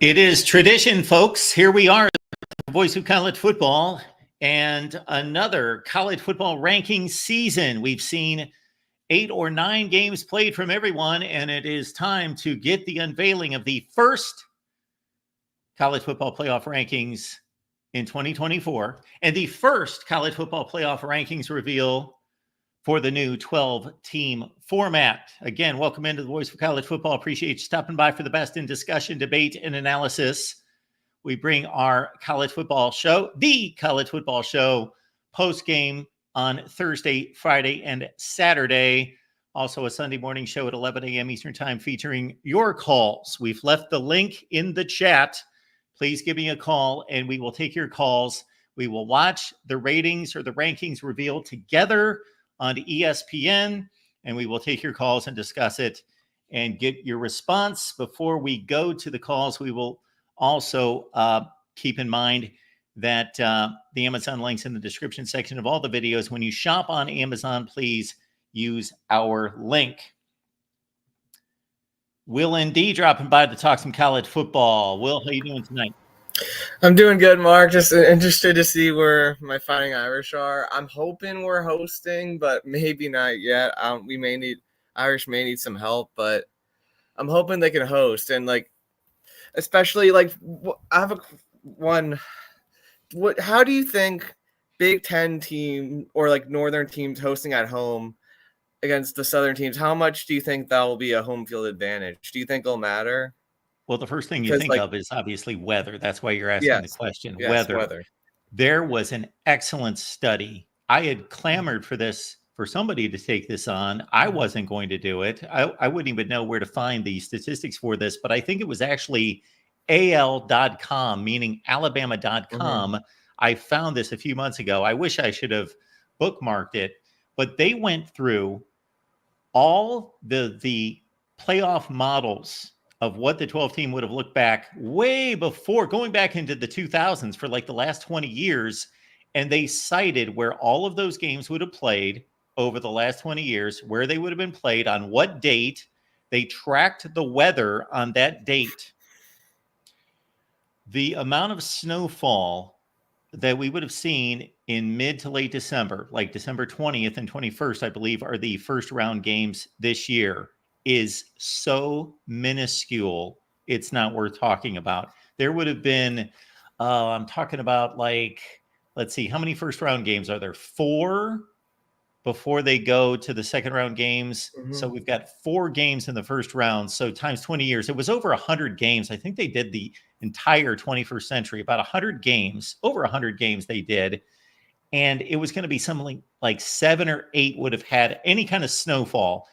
It is tradition, folks. Here we are, the voice of college football, and another college football ranking season. We've seen 8 or 9 games played from everyone, and it is time to get the unveiling of the first college football playoff rankings in 2024 and the first college football playoff rankings reveal for the new 12-team format. Again, welcome into the Voice of College Football. Appreciate you stopping by for the best in discussion, debate, and analysis. We bring our college football show, the college football show, post-game on Thursday, Friday, and Saturday. Also a Sunday morning show at 11 a.m. Eastern Time featuring your calls. We've left the link in the chat. Please give me a call, and we will take your calls. We will watch the ratings or the rankings revealed together on ESPN, and we will take your calls and discuss it and get your response. Before we go to the calls, we will also keep in mind that the Amazon links in the description section of all the videos. When you shop on Amazon, please use our link. Will ND dropping by to talk some college football. Will, how you doing tonight? I'm doing good, Mark. Just interested to see where my Fighting Irish are. I'm hoping we're hosting, but maybe not yet. Irish may need some help, but I'm hoping they can host. And especially I have one. How do you think Big Ten team or Northern teams hosting at home against the Southern teams? How much do you think that will be a home field advantage? Do you think it'll matter? Well, the first thing you think of is obviously weather. That's why you're asking the question. Yes, weather. There was an excellent study. I had clamored for somebody to take this on. I wasn't going to do it. I wouldn't even know where to find the statistics for this, but I think it was actually AL.com, meaning Alabama.com. I found this a few months ago. I wish I should have bookmarked it, but they went through all the playoff models of what the 12 team would have looked back way before, going back into the 2000s for the last 20 years. And they cited where all of those games would have played over the last 20 years, where they would have been played, on what date. They tracked the weather on that date. The amount of snowfall that we would have seen in mid to late December, like December 20th and 21st, I believe, are the first round games this year, is so minuscule, it's not worth talking about. There would have been, I'm talking about let's see, how many first round games are there? 4 before they go to the second round games. So we've got 4 games in the first round. So times 20 years, it was over 100 games. I think they did the entire 21st century, about 100 games, over 100 games they did. And it was going to be something like 7 or 8 would have had any kind of snowfall,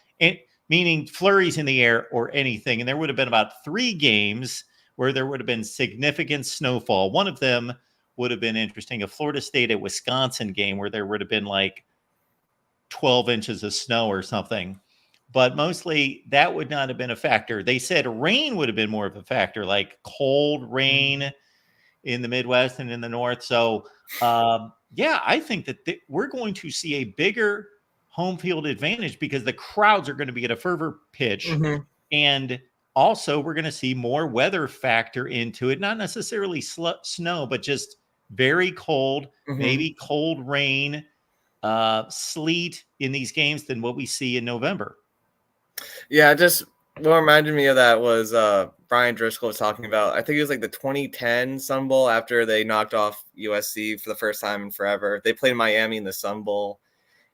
meaning flurries in the air or anything. And there would have been about 3 games where there would have been significant snowfall. One of them would have been interesting, a Florida State at Wisconsin game where there would have been 12 inches of snow or something. But mostly that would not have been a factor. They said rain would have been more of a factor, like cold rain in the Midwest and in the North. So, I think that we're going to see a bigger home field advantage because the crowds are going to be at a fervor pitch. And also we're going to see more weather factor into it. Not necessarily snow, but just very cold, maybe cold rain, sleet in these games than what we see in November. Yeah, just what reminded me of that was Brian Driscoll was talking about, I think it was the 2010 Sun Bowl after they knocked off USC for the first time in forever. They played Miami in the Sun Bowl.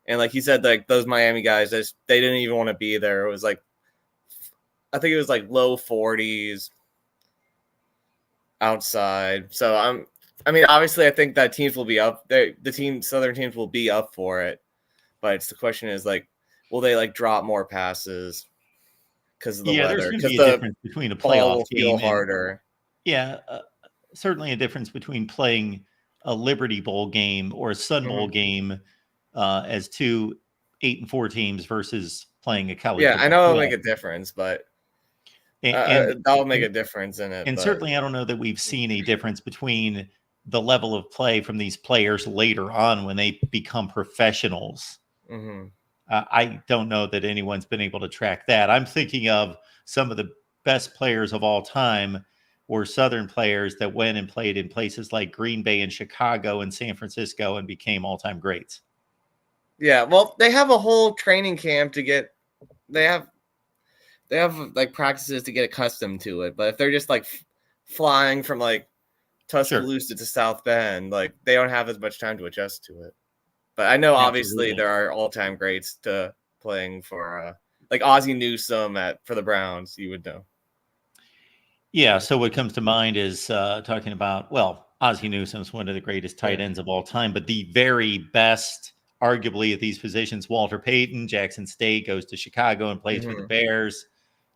And he said, those Miami guys, they didn't even want to be there. It was I think it was low 40s outside. So obviously I think that teams will be up there. Southern teams will be up for it. But the question is will they drop more passes because of the weather? There's going to be a difference between a playoff team harder. Certainly a difference between playing a Liberty Bowl game or a Sun Bowl game as 2 8-4 teams versus playing a college. Yeah, I know it'll make a difference, but that'll make a difference in it. And certainly I don't know that we've seen a difference between the level of play from these players later on when they become professionals. I don't know that anyone's been able to track that. I'm thinking of some of the best players of all time were Southern players that went and played in places like Green Bay and Chicago and San Francisco and became all-time greats. Yeah, well, they have a whole training camp to get. They have like practices to get accustomed to it. But if they're just like flying from like Tuscaloosa to South Bend, like they don't have as much time to adjust to it. But I know obviously Absolutely. there are all-time greats to playing for like Ozzie Newsome for the Browns. You would know. Yeah. So what comes to mind is talking about, well, Ozzie Newsome's one of the greatest tight ends of all time, but the very best, arguably, at these positions, Walter Payton, Jackson State, goes to Chicago and plays for the Bears.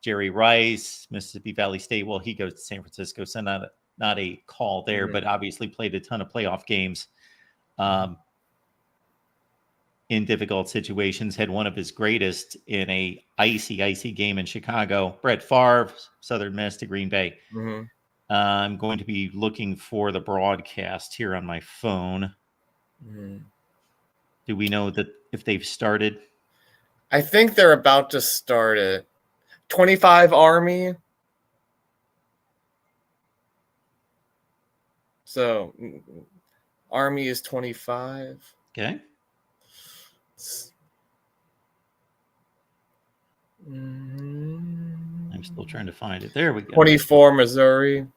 Jerry Rice, Mississippi Valley State, well, he goes to San Francisco, so not a call there, but obviously played a ton of playoff games in difficult situations. Had one of his greatest in a icy game in Chicago. Brett Favre, Southern Miss to Green Bay. I'm going to be looking for the broadcast here on my phone. Do we know that if they've started? I think they're about to start it. 25 Army. So Army is 25. Okay. I'm still trying to find it. There we go. 24 Missouri.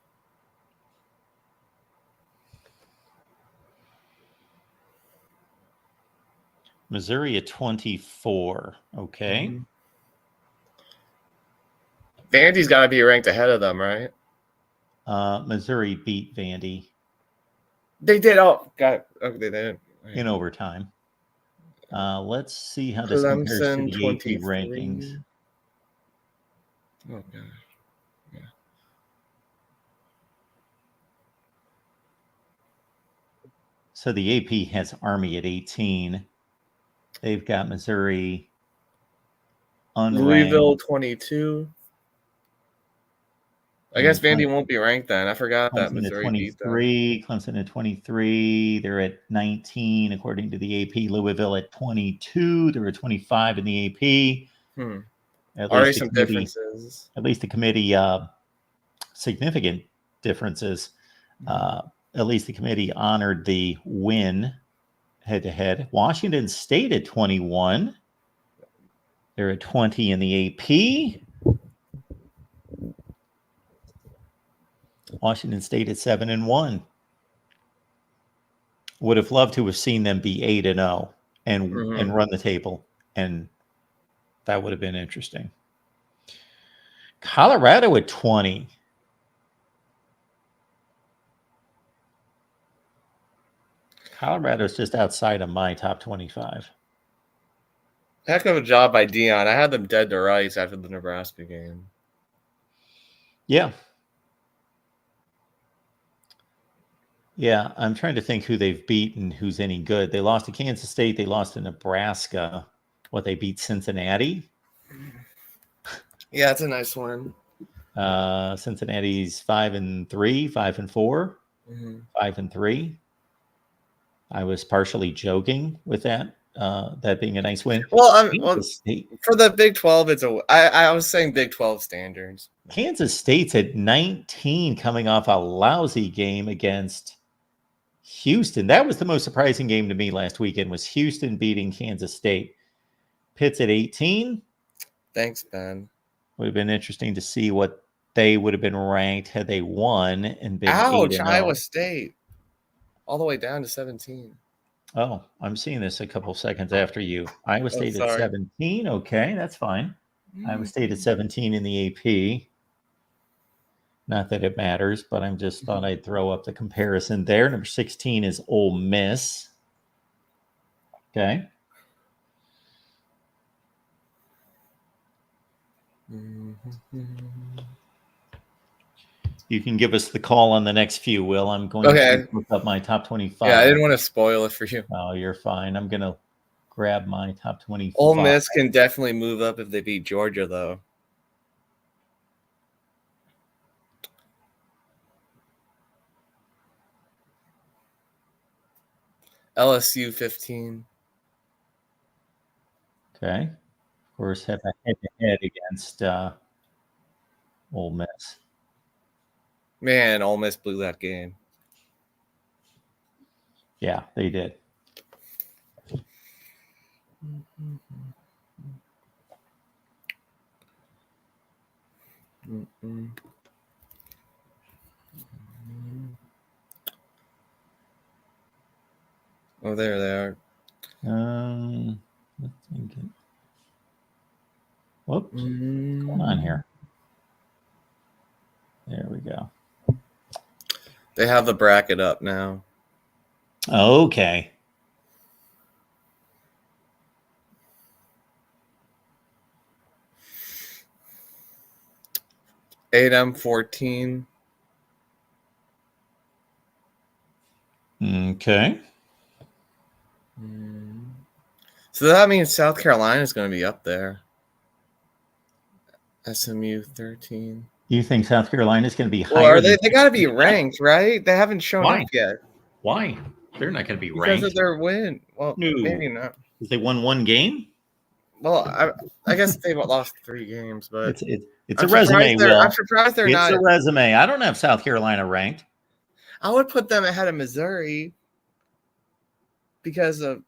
Missouri at 24. Okay. Vandy's got to be ranked ahead of them, right? Missouri beat Vandy. They did. Oh, got it. Okay, they did. In overtime. Let's see how this compares to the 23. AP rankings. Oh, gosh. Yeah. So the AP has Army at 18. They've got Missouri unranked. Louisville 22. I guess Vandy won't be ranked then. I forgot that Missouri beat them. Clemson at 23. They're at 19 according to the AP. Louisville at 22. They're at 25 in the AP. Already some differences. At least the committee, significant differences. At least the committee honored the win head-to-head. Washington State at 21. They're at 20 in the AP. Washington State at 7-1. Would have loved to have seen them be 8-0 and run the table, and that would have been interesting. Colorado at 20. Colorado's just outside of my top 25. Heck of a job by Dion. I had them dead to rights after the Nebraska game. Yeah. Yeah, I'm trying to think who they've beaten, who's any good. They lost to Kansas State. They lost to Nebraska. They beat Cincinnati? Yeah, that's a nice one. Cincinnati's 5-3, 5-4, 5-3. I was partially joking with that being a nice win. Well, for the Big 12, I was saying Big 12 standards. Kansas State's at 19 coming off a lousy game against Houston. That was the most surprising game to me last weekend, was Houston beating Kansas State. Pitt's at 18. Thanks, Ben. Would have been interesting to see what they would have been ranked had they won and been 8-0. Iowa State. All the way down to 17. Oh, I'm seeing this a couple seconds after you. Iowa State at 17. Okay, that's fine. Iowa State at 17 in the AP. Not that it matters, but I just thought I'd throw up the comparison there. Number 16 is Ole Miss. Okay. You can give us the call on the next few, Will. I'm going to look up my top 25. Yeah, I didn't want to spoil it for you. Oh, you're fine. I'm going to grab my top 25. Ole Miss can definitely move up if they beat Georgia, though. LSU 15. Okay. Of course, have a head-to-head against Ole Miss. Man, Ole Miss blew that game. Yeah, they did. Oh, there they are. Let's get. Whoops. What's going on here? There we go. They have the bracket up now. Okay. A&M 14. Okay. So that means South Carolina is going to be up there. SMU 13. You think South Carolina is going to be Well, higher? are they got to be ranked, right? They haven't shown Why? up yet. Why? They're not going to be Because ranked. of their win. Well, No. maybe not. Because they won one game? Well, I guess they've lost 3 games, but it's a resume, Will. I'm surprised they're not. It's a resume. I don't have South Carolina ranked. I would put them ahead of Missouri because of.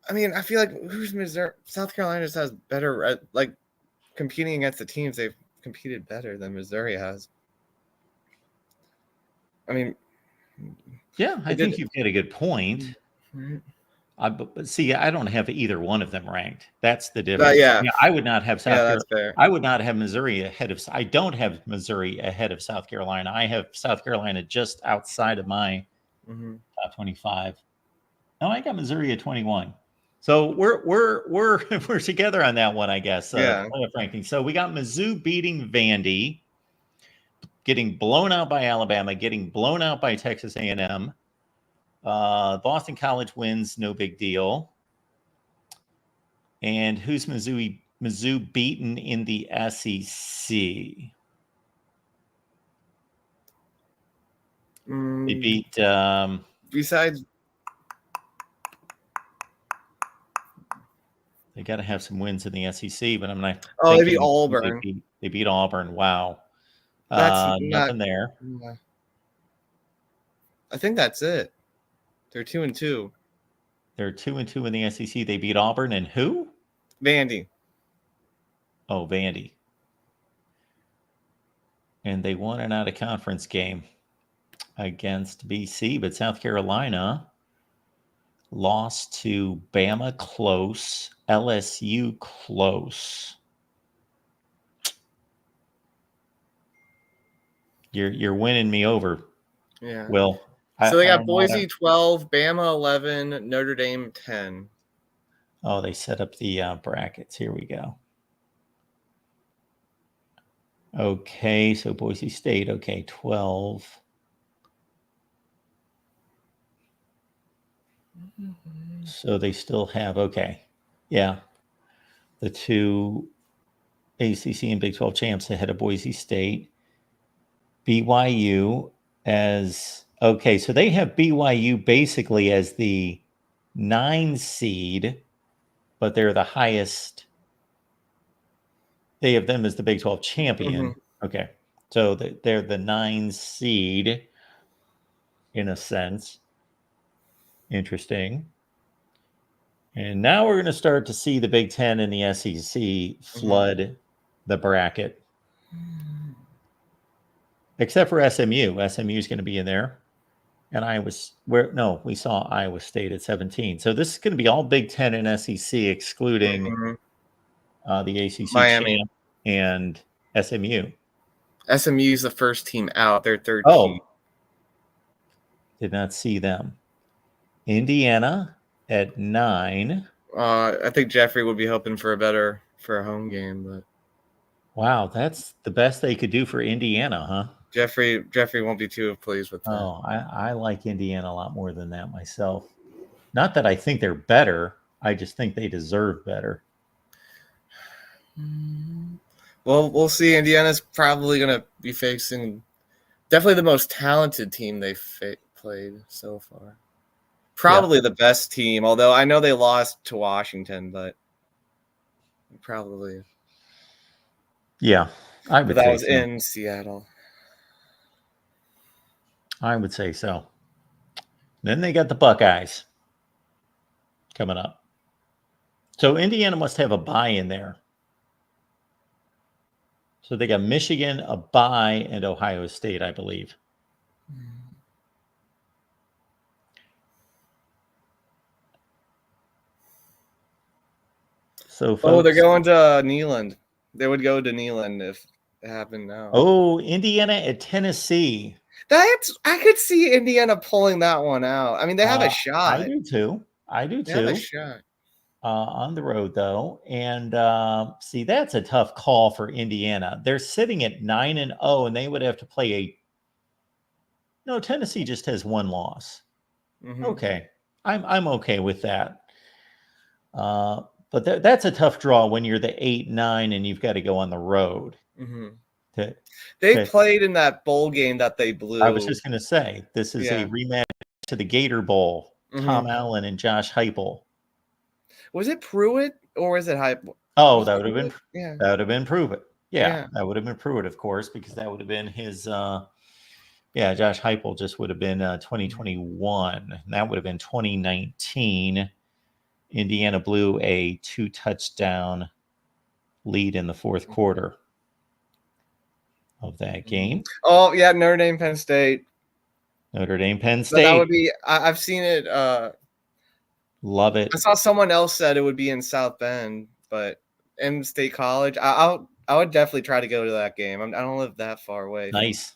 I mean, I feel like who's Missouri? South Carolina just has better, like, competing against the teams they've competed better than Missouri has. I mean, yeah, I think you've got a good point. Right. But see, I don't have either one of them ranked. That's the difference. Yeah, I would not have South Carolina. That's fair. I would not have Missouri ahead of. I don't have Missouri ahead of South Carolina. I have South Carolina just outside of my top 25. No, I got Missouri at 21. So we're together on that one, I guess. Playoff ranking. So we got Mizzou beating Vandy, getting blown out by Alabama, getting blown out by Texas A&M. Boston College wins, no big deal. And who's Mizzou beaten in the SEC? They beat. Besides, they got to have some wins in the SEC, but I'm not. Oh, they beat Auburn. They beat Auburn. Wow. That's nothing there. I think that's it. They're 2-2. They're 2-2 in the SEC. They beat Auburn and who? Vandy. Oh, Vandy. And they won an out-of-conference game against BC, but South Carolina lost to Bama close, LSU close. You're winning me over. Yeah. Will. So they got Boise 12, Bama 11, Notre Dame 10. Oh, they set up the brackets. Here we go. Okay, so Boise State, 12. So they still have, the 2 ACC and Big 12 champs ahead of Boise State. BYU as, so they have BYU basically as the 9 seed, but they're the highest. They have them as the Big 12 champion. Okay, so they're the 9 seed in a sense. Interesting. And now we're going to start to see the Big 10 and the SEC flood the bracket. Except for SMU. SMU is going to be in there. And we saw Iowa State at 17. So this is going to be all Big 10 and SEC, excluding the ACC Miami champ and SMU. SMU is the first team out. They're 13. Oh, did not see them. Indiana at 9. I think Jeffrey would be hoping for a home game, but wow, that's the best they could do for Indiana, huh? Jeffrey won't be too pleased with that. Oh, I like Indiana a lot more than that myself. Not that I think they're better. I just think they deserve better. Well, we'll see. Indiana's probably going to be facing definitely the most talented team they've played so far. Probably the best team, although I know they lost to Washington, but probably. Yeah. I But would that say was so. in Seattle. I would say so. Then they got the Buckeyes coming up. So Indiana must have a bye in there. So they got Michigan, a bye, and Ohio State, I believe. So, Oh, they're folks. going to Neyland. They would go to Neyland if it happened now. Oh, Indiana at Tennessee. I could see Indiana pulling that one out. I mean, they have a shot. I do too. They have a shot. On the road, though. And see, that's a tough call for Indiana. They're sitting at 9-0, and they would have to play a. No, Tennessee just has one loss. Mm-hmm. Okay, I'm okay with that. But that's a tough draw when you're the 8-9 and you've got to go on the road. Mm-hmm. They played in that bowl game that they blew. I was just going to say, this is a rematch to the Gator Bowl. Mm-hmm. Tom Allen and Josh Heupel. Was it Pruitt or was it Heupel? Oh, that would have been that would have been Pruitt. Yeah, that would have been Pruitt, of course, because that would have been his. Josh Heupel just would have been 2021. And that would have been 2019. Indiana blew a 2-touchdown lead in the fourth quarter of that game. Oh yeah, Notre Dame, Penn State. Notre Dame, Penn State. But that would be. I've seen it. Love it. I saw someone else said it would be in South Bend, but in State College, I would definitely try to go to that game. I don't live that far away. Nice.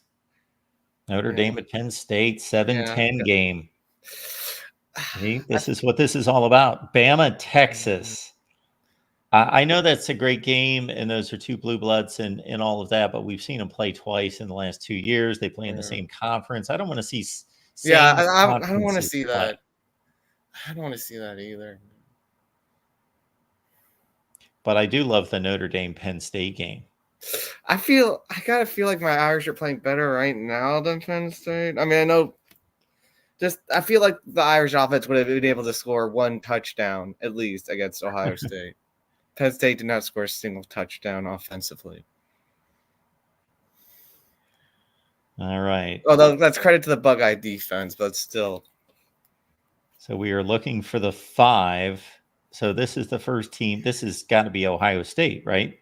Notre Dame at Penn State, 7-10 game. See, this is what this is all about. Bama, Texas. I know that's a great game, and those are two blue bloods and all of that, but we've seen them play twice in the last 2 years. They play in the same conference. I don't want to see I don't want to see that. I don't want to see that either. But I do love the Notre Dame Penn State game. I gotta feel like my Irish are playing better right now than Penn State. I mean, I know. I feel like the Irish offense would have been able to score one touchdown at least against Ohio State. Penn State did not score a single touchdown offensively. All right. Although that's credit to the Buckeye defense, but still. So we are looking for the 5. So this is the first team. This has got to be Ohio State, right?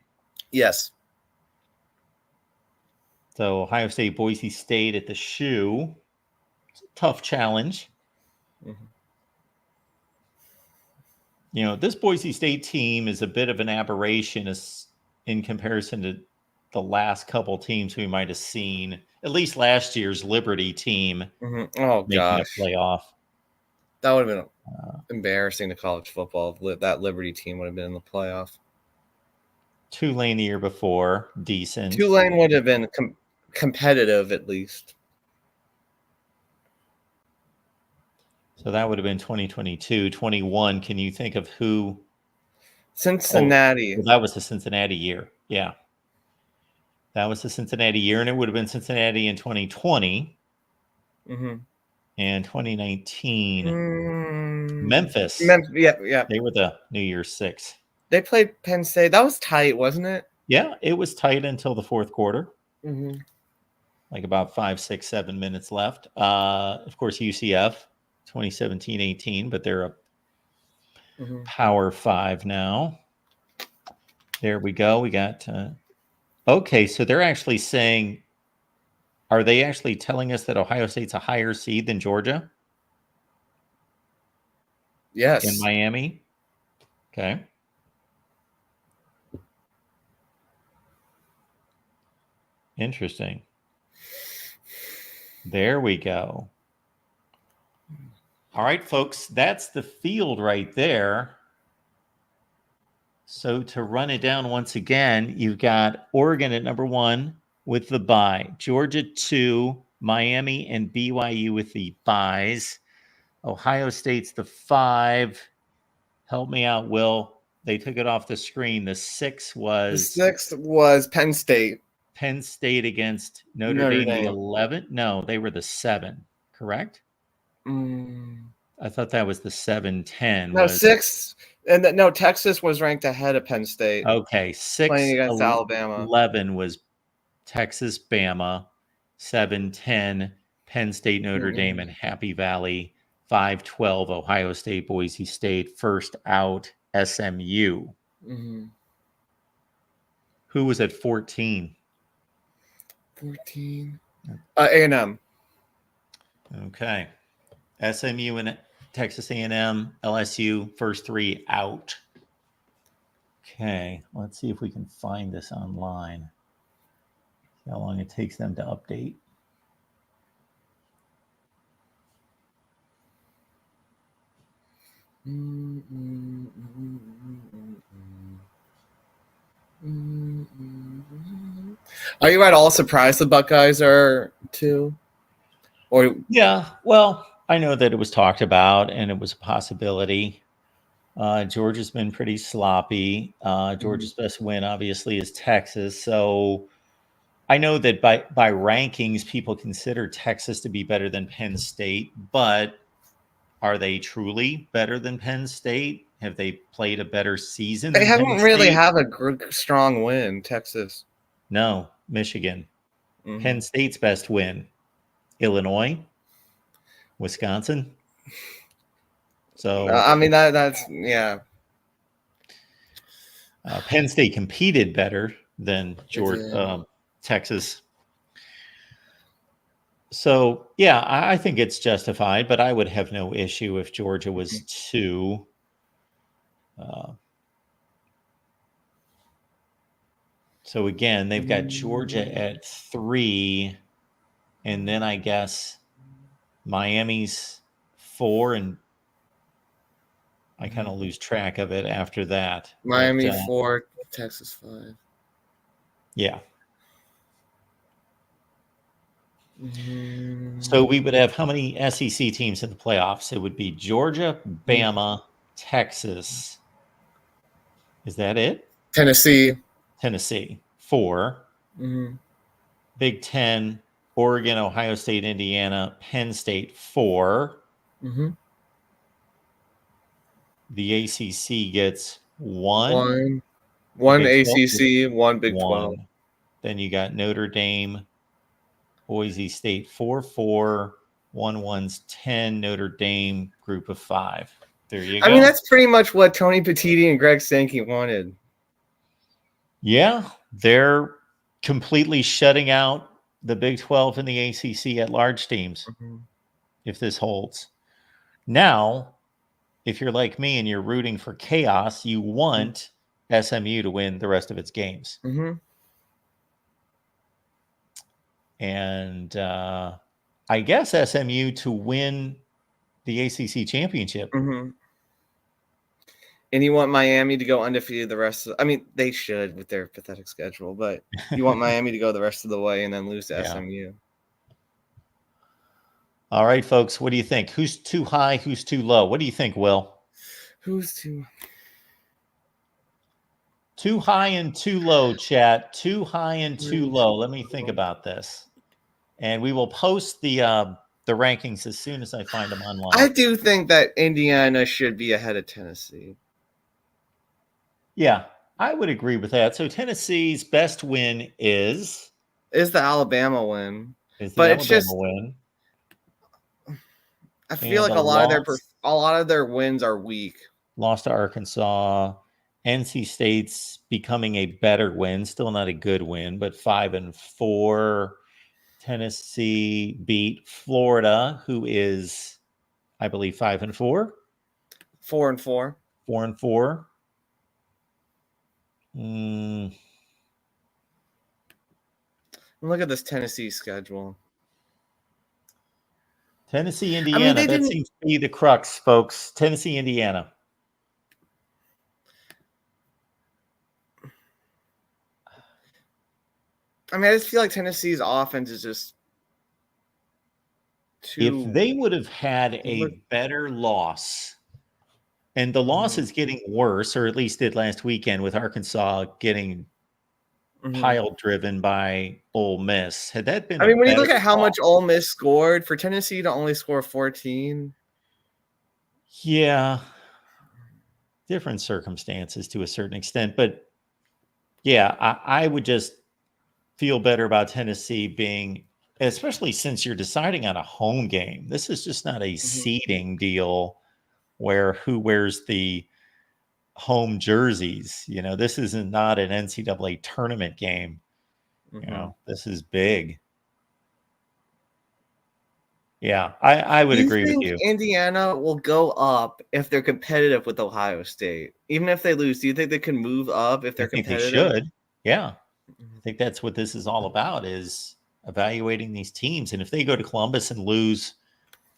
Yes. So Ohio State, Boise State at the Shoe. It's a tough challenge. Mm-hmm. You know, this Boise State team is a bit of an aberration in comparison to the last couple teams we might have seen. At least last year's Liberty team making a playoff. That would have been embarrassing to college football if that Liberty team would have been in the playoff. Tulane the year before, decent. Tulane would have been competitive at least. So that would have been 2022. 21, can you think of who? Cincinnati. That was the Cincinnati year. Yeah. That was the Cincinnati year, and it would have been Cincinnati in 2020. Mm-hmm. And 2019, Memphis. Yeah. They were the New Year's 6. They played Penn State. That was tight, wasn't it? Yeah, it was tight until the fourth quarter. Mm-hmm. Like about 5, 6, 7 minutes left. Of course, UCF, 2017-18, but they're a Power 5 now. There we go. We got... okay, so they're actually saying... Are they actually telling us that Ohio State's a higher seed than Georgia? Yes. In Miami? Okay. Interesting. There we go. All right, folks, that's the field right there. So to run it down once again, you've got Oregon at number 1 with the bye. Georgia 2, Miami and BYU with the byes. Ohio State's the 5. Help me out, Will. They took it off the screen. The 6 was... The 6 was Penn State. Penn State against Notre Dame. The 11? No, they were the 7, correct? I thought that was the 7-10. No, 6. And no, Texas was ranked ahead of Penn State. Okay, 6 playing against Alabama. 11 was Texas, Bama, 7-10, Penn State, Notre Dame, and Happy Valley, 5-12, Ohio State, Boise State, first out, SMU. Mm-hmm. Who was at 14? 14. A&M. Okay. SMU and Texas A&M, LSU, first three out. Okay, let's see if we can find this online. See how long it takes them to update. Are you at all surprised the Buckeyes are 2? Or yeah, well, I know that it was talked about and it was a possibility. Georgia's been pretty sloppy. Georgia's best win, obviously, is Texas. So I know that by rankings, people consider Texas to be better than Penn State, but are they truly better than Penn State? Have they played a better season they than haven't Penn really State? have a strong win, Texas. No, Michigan. Penn State's best win, Illinois, Wisconsin. So I mean that's yeah. Penn State competed better than Texas. So yeah, I think it's justified, but I would have no issue if Georgia was 2. So again, they've got Georgia at 3, and then I guess Miami's 4, and I kind of lose track of it after that. Miami 4, Texas 5. Yeah. So we would have how many SEC teams in the playoffs? It would be Georgia, Bama, Texas. Is that it? Tennessee. 4. Big Ten, Oregon, Ohio State, Indiana, Penn State, 4. The ACC gets 1. One ACC, 1 Big 12. Then you got Notre Dame, Boise State, 4-4. 1-1's 10. Notre Dame, group of 5. There you go. I mean, that's pretty much what Tony Petitti and Greg Sankey wanted. Yeah, they're completely shutting out the Big 12 and the ACC at large teams if this holds. Now, if you're like me and you're rooting for chaos, you want SMU to win the rest of its games. And I guess SMU to win the ACC championship. And you want Miami to go undefeated the rest of – I mean, they should with their pathetic schedule, but you want Miami to go the rest of the way and then lose to SMU. All right, folks, what do you think? Who's too high? Who's too low? What do you think, Will? Who's too high and too low, chat? Too high and too low. Let me think about this. And we will post the rankings as soon as I find them online. I do think that Indiana should be ahead of Tennessee. Yeah, I would agree with that. So Tennessee's best win is the Alabama win. It's just win. I feel like a lot of their wins are weak. Lost to Arkansas. NC State's becoming a better win, still not a good win, but 5-4. Tennessee beat Florida, who is, I believe, 5-4. 4-4. 4-4. Look at this Tennessee schedule. Tennessee, Indiana. That seems to be the crux, folks. Tennessee, Indiana. I mean, I just feel like Tennessee's offense is just too... If they would have had a better loss, and the loss is getting worse, or at least did last weekend with Arkansas getting pile driven by Ole Miss. Had that been when you look at how much Ole Miss scored, for Tennessee to only score 14. Yeah. Different circumstances to a certain extent. But yeah, I would just feel better about Tennessee being, especially since you're deciding on a home game. This is just not a seeding deal where who wears the home jerseys. This is not an NCAA tournament game. This is big. Yeah, I would agree with you. Indiana will go up if they're competitive with Ohio State? Even if they lose, do you think they can move up if they're I think competitive? they should. Yeah. I think that's what this is all about, is evaluating these teams. And if they go to Columbus and lose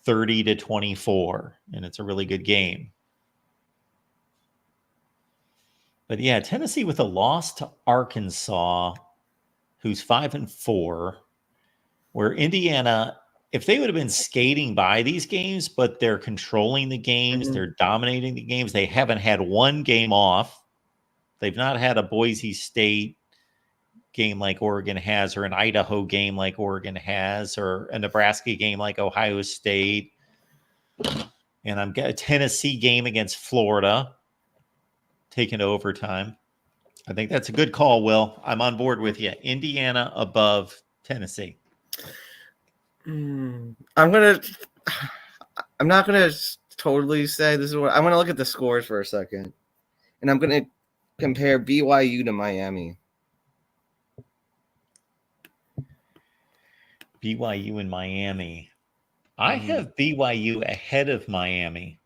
30-24, and it's a really good game. But yeah, Tennessee with a loss to Arkansas, who's 5-4, where Indiana, if they would have been skating by these games, but they're controlling the games, they're dominating the games, they haven't had one game off. They've not had a Boise State game like Oregon has, or an Idaho game like Oregon has, or a Nebraska game like Ohio State. And I'm getting a Tennessee game against Florida, taken to overtime. I think that's a good call, Will. I'm on board with you. Indiana above Tennessee. I'm not gonna totally say this is what I'm gonna look at the scores for a second, and I'm gonna compare BYU to Miami. BYU and Miami. I have BYU ahead of Miami.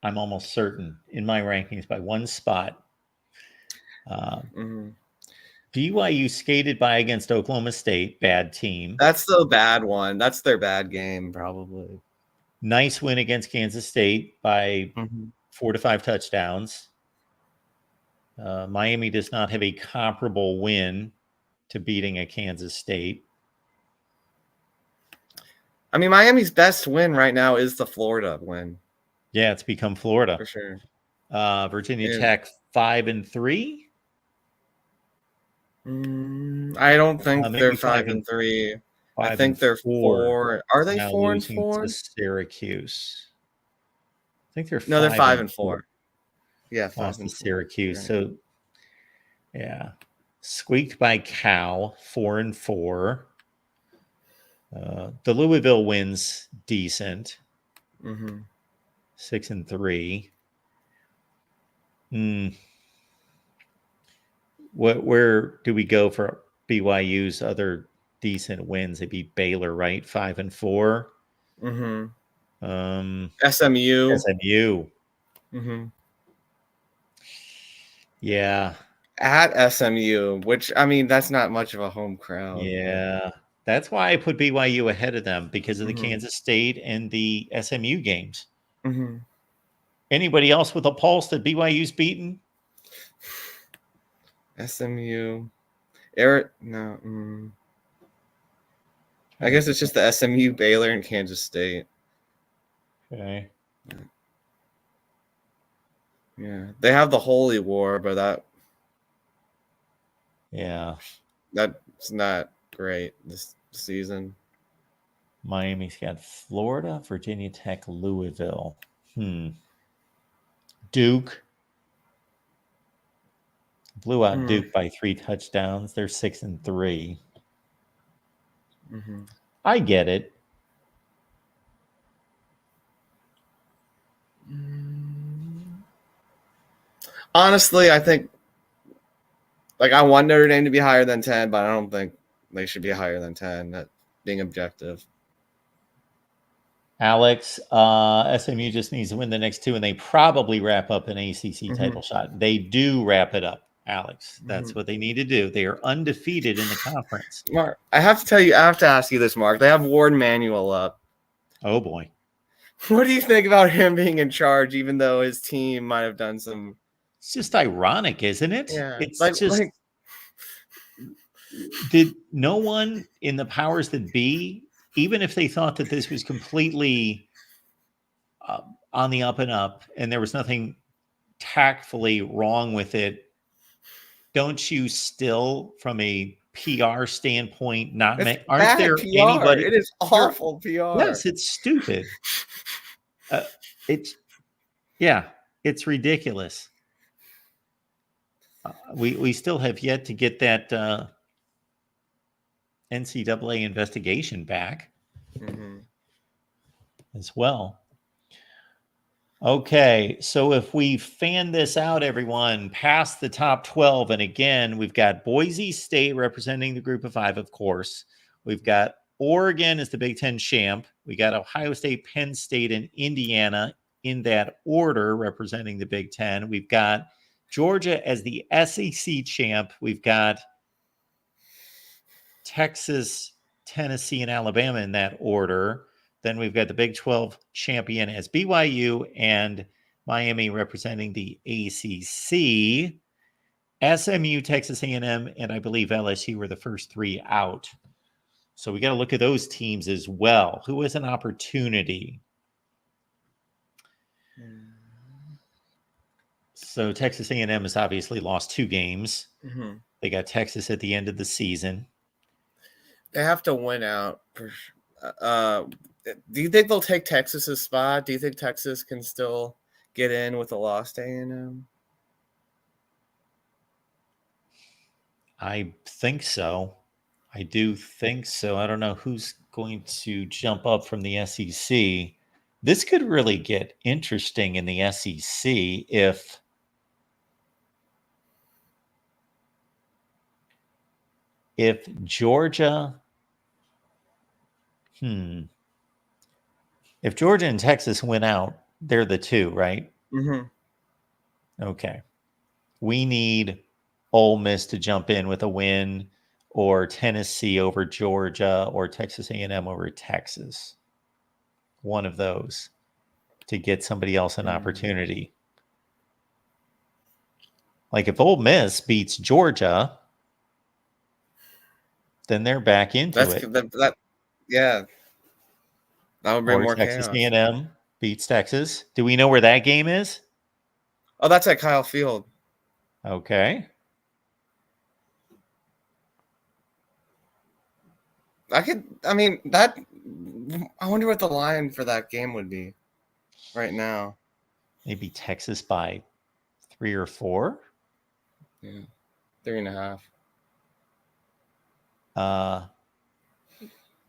I'm almost certain in my rankings by one spot. BYU skated by against Oklahoma State, bad team. That's the bad one. That's their bad game, probably. Nice win against Kansas State by 4 to 5 touchdowns. Miami does not have a comparable win to beating a Kansas State. I mean, Miami's best win right now is the Florida win. Yeah, it's become Florida. For sure. Virginia Tech 5-3. I don't think they're 5-3. I think they're 4. Are they 4-4? To Syracuse. I think they're no, they're 5-4. Yeah, 5 to Syracuse. Right. So, yeah, squeaked by Cal, 4-4. The Louisville wins decent, 6-3. Where do we go for BYU's other decent wins? They beat Baylor, right? 5-4. SMU. Yeah. At SMU, which, I mean, that's not much of a home crowd. Yeah. That's why I put BYU ahead of them, because of the Kansas State and the SMU games. Anybody else with a pulse that BYU's beaten? SMU. No. I guess it's just the SMU, Baylor, and Kansas State. Okay. Yeah. They have the Holy War, but that's not great this season. Miami's got Florida, Virginia Tech, Louisville. Duke. Blew out Duke by 3 touchdowns. They're 6-3. I get it. Honestly, I think, I want Notre Dame to be higher than 10, but I don't think they should be higher than 10. That being objective. Alex, SMU just needs to win the next 2, and they probably wrap up an ACC title shot. They do wrap it up, Alex. That's what they need to do. They are undefeated in the conference. Mark, I have to ask you this, Mark. They have Ward Manuel up. Oh, boy. What do you think about him being in charge, even though his team might have done some... It's just ironic, isn't it? Yeah. It's just... Did no one in the powers that be, even if they thought that this was completely on the up and up and there was nothing tactfully wrong with it, don't you still, from a PR standpoint, aren't there PR. anybody? It is awful PR. Yes, it's stupid. It's ridiculous. We still have yet to get that NCAA investigation back as well. Okay, so if we fan this out, everyone, past the top 12, and again, we've got Boise State representing the group of 5, of course. We've got Oregon as the Big Ten champ. We got Ohio State, Penn State, and Indiana in that order representing the Big Ten. We've got Georgia as the SEC champ. We've got Texas, Tennessee, and Alabama in that order. Then we've got the Big 12 champion as BYU and Miami representing the ACC. SMU, Texas A&M, and I believe LSU were the first 3 out. So we got to look at those teams as well. Who has an opportunity? So Texas A&M has obviously lost 2 games. They got Texas at the end of the season. They have to win out. Do you think they'll take Texas's spot? Do you think Texas can still get in with a lost A&M? I think so. I do think so. I don't know who's going to jump up from the SEC. This could really get interesting in the SEC if Georgia if Georgia and Texas win out, they're the 2, right? Okay. We need Ole Miss to jump in with a win, or Tennessee over Georgia, or Texas A&M over Texas. One of those to get somebody else an opportunity. Like if Ole Miss beats Georgia, then they're back into it. Yeah. That would bring more Texas chaos. A&M beats Texas. Do we know where that game is? Oh, that's at Kyle Field. Okay. I wonder what the line for that game would be right now. Maybe Texas by 3 or 4. Yeah. 3.5.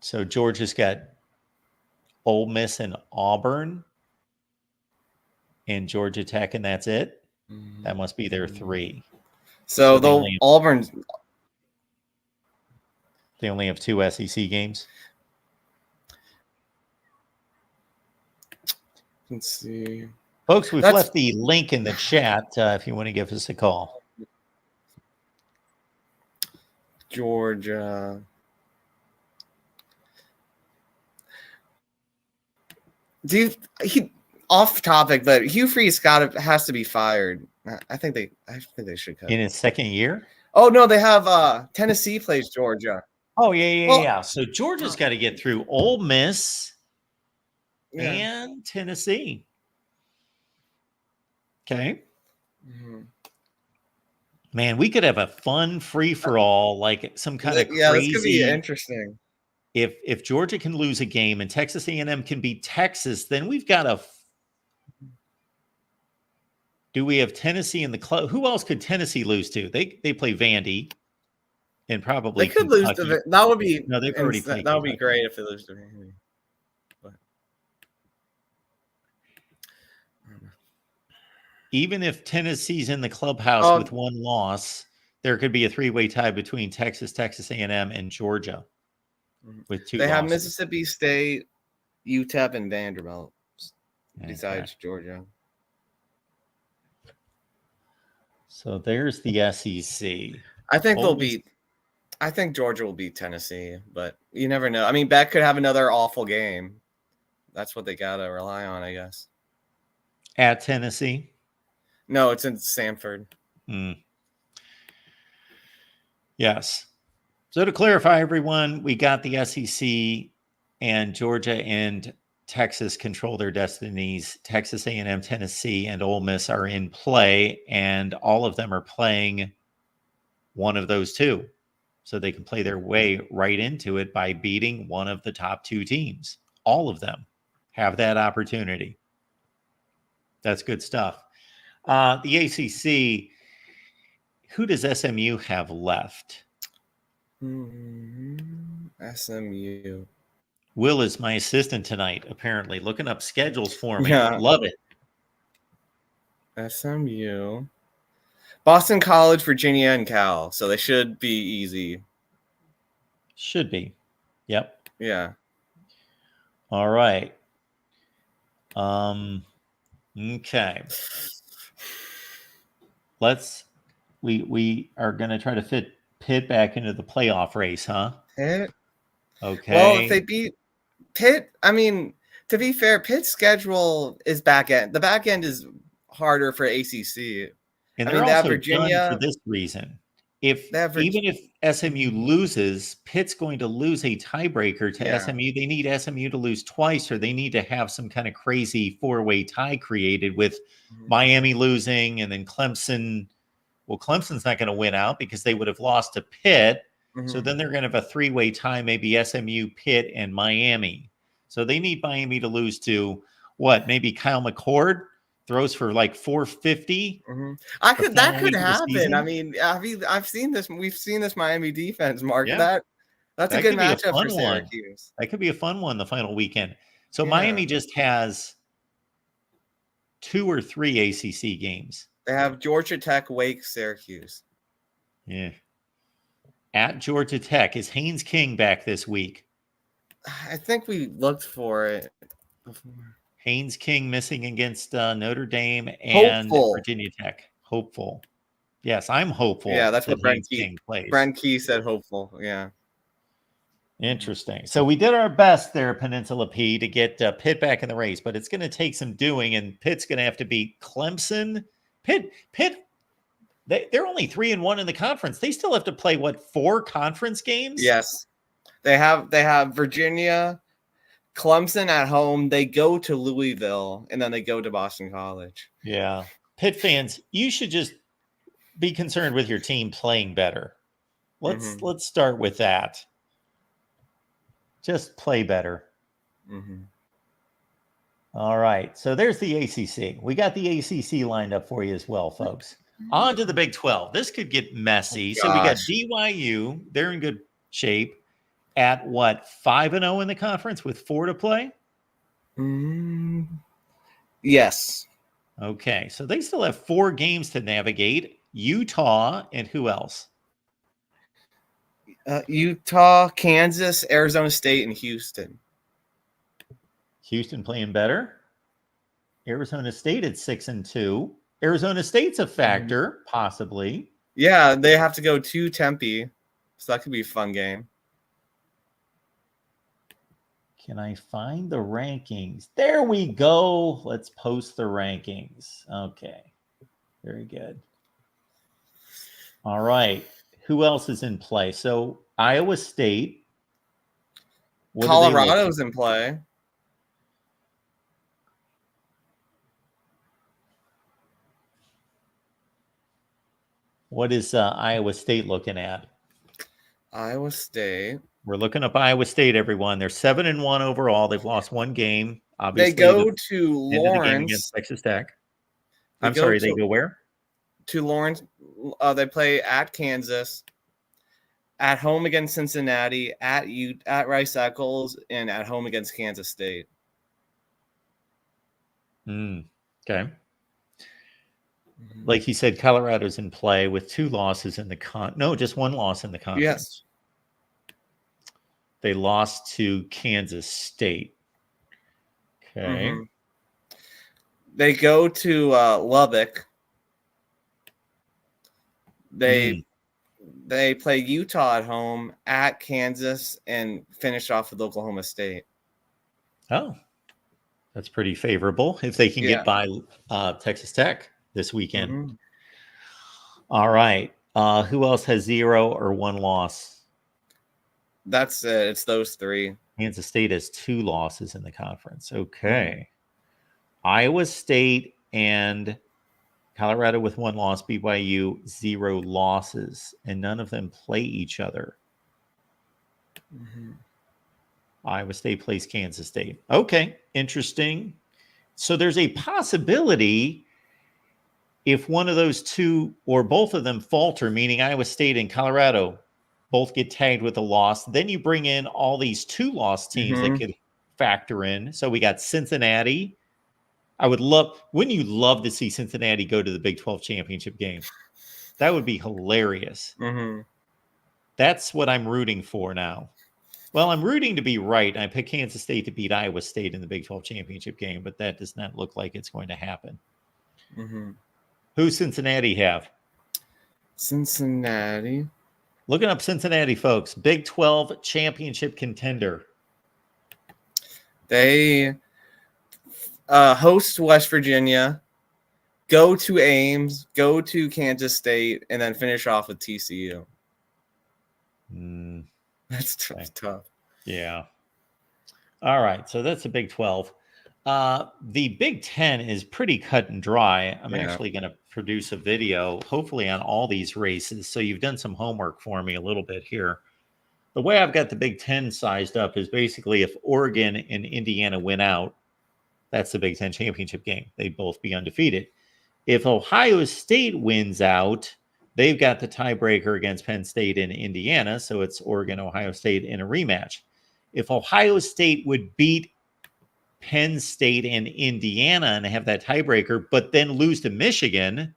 So Georgia's got Ole Miss and Auburn and Georgia Tech, and that's it. That must be their 3. So Auburn's. They only have 2 SEC games. Let's see. Folks, we've left the link in the chat if you want to give us a call. Georgia. Off topic, but Hugh Freeze has to be fired. I think they should cut in his second year. Oh no, they have Tennessee plays Georgia. Oh yeah. So Georgia's got to get through Ole Miss and Tennessee. Okay. Man, we could have a fun free for all, like some kind of crazy. Yeah, this could be interesting. If Georgia can lose a game and Texas A&M can beat Texas, then we've got a. Do we have Tennessee in the club? Who else could Tennessee lose to? They play Vandy, and probably they could lose to. That would be they've already played. That would be great if they lose to Vandy. But even if Tennessee's in the clubhouse with 1 loss, there could be a 3-way tie between Texas, Texas A&M, and Georgia with 2 They losses. have Mississippi State, UTEP, and Vanderbilt besides Georgia. So there's the SEC. I think Georgia will beat Tennessee, but you never know. I mean, Beck could have another awful game. That's what they gotta rely on, I guess. At Tennessee? No, it's in Sanford. Yes. So to clarify, everyone, we got the SEC and Georgia and Texas control their destinies. Texas A&M, Tennessee, and Ole Miss are in play, and all of them are playing one of those 2. So they can play their way right into it by beating one of the top 2 teams. All of them have that opportunity. That's good stuff. The ACC, who does SMU have left? SMU. Will is my assistant tonight, apparently, looking up schedules for me. Yeah. Love it. SMU. Boston College, Virginia, and Cal. So they should be easy. Should be. Yep. Yeah. All right. Okay. We are going to try to fit Pitt back into the playoff race, huh? Pitt. Okay. Well, if they beat Pitt, I mean, to be fair, Pitt's schedule is back end. The back end is harder for ACC. And I they're mean, they have also done Virginia. for this reason. If They have even if SMU loses, Pitt's going to lose a tiebreaker to Yeah. SMU. They need SMU to lose twice, or they need to have some kind of crazy four-way tie created with Miami losing and then Clemson. Well, Clemson's not going to win out because they would have lost to Pitt. So then they're going to have a three-way tie, maybe SMU, Pitt, and Miami. So they need Miami to lose to what? Maybe Kyle McCord throws for like 450. That could happen. I mean, I've seen this. We've seen this Miami defense, Mark. Yeah. That's a good matchup for Syracuse. That could be a fun one the final weekend. So Miami just has 2 or 3 ACC games. They have Georgia Tech, Wake, Syracuse. Yeah. At Georgia Tech. Is Haynes King back this week? I think we looked for it before. Haynes King missing against Notre Dame and Virginia Tech. Hopeful. Yes, I'm hopeful. Yeah, that's what Brent King plays. Brent Key said hopeful. Yeah. Interesting. So we did our best there, Peninsula P, to get Pitt back in the race, but it's going to take some doing, and Pitt's going to have to beat Clemson. Pitt, they're only 3-1 in the conference. They still have to play, 4 conference games? Yes. They have Virginia, Clemson at home. They go to Louisville, and then they go to Boston College. Yeah. Pitt fans, you should just be concerned with your team playing better. Let's start with that. Just play better. All right. So there's the ACC. We got the ACC lined up for you as well, folks. On to the Big 12. This could get messy. So we got BYU. They're in good shape. At 5-0 in the conference with 4 to play? Yes. Okay. So they still have 4 games to navigate. Utah and who else? Utah, Kansas, Arizona State, and Houston. Houston playing better. Arizona State at 6-2. Arizona State's a factor, possibly. Yeah, they have to go to Tempe, so that could be a fun game. Can I find the rankings? There we go. Let's post the rankings. Okay. Very good. All right. Who else is in play? So Iowa State. Colorado's in play. What is Iowa State looking at? Iowa State. We're looking up Iowa State, everyone. They're 7-1 overall. They've lost 1 game. Obviously, they go to Lawrence against Texas Tech. They go where? To Lawrence. They play at Kansas, at home against Cincinnati, at Rice Eccles, and at home against Kansas State. Okay. Like he said, Colorado's in play with 2 losses in the No, just 1 loss in the conference. Yes. They lost to Kansas State. Okay. They go to Lubbock. They play Utah at home, at Kansas, and finish off with Oklahoma State. Oh, that's pretty favorable if they can get by Texas Tech this weekend. All right. Who else has 0 or 1 loss? That's it. It's those 3. Kansas State has 2 losses in the conference. Okay. Iowa State and Colorado with 1 loss. BYU 0 losses, and none of them play each other. Iowa State plays Kansas State. Okay, interesting. So there's a possibility if one of those 2 or both of them falter, meaning Iowa State and Colorado both get tagged with a loss. Then you bring in all these 2-loss teams that could factor in. So we got Cincinnati. Wouldn't you love to see Cincinnati go to the Big 12 championship game? That would be hilarious. That's what I'm rooting for now. Well, I'm rooting to be right. I picked Kansas State to beat Iowa State in the Big 12 championship game, but that does not look like it's going to happen. Who's Cincinnati have? Cincinnati. Looking up Cincinnati, folks. Big 12 championship contender. They host West Virginia, go to Ames, go to Kansas State, and then finish off with TCU. That's tough. Yeah. All right. So that's the Big 12. The Big 10 is pretty cut and dry. I'm actually going to produce a video, hopefully on all these races. So you've done some homework for me a little bit here. The way I've got the Big 10 sized up is basically if Oregon and Indiana win out, that's the Big 10 championship game. They'd both be undefeated. If Ohio State wins out, they've got the tiebreaker against Penn State and Indiana. So it's Oregon, Ohio State in a rematch. If Ohio State would beat Penn State and Indiana and have that tiebreaker, but then lose to Michigan,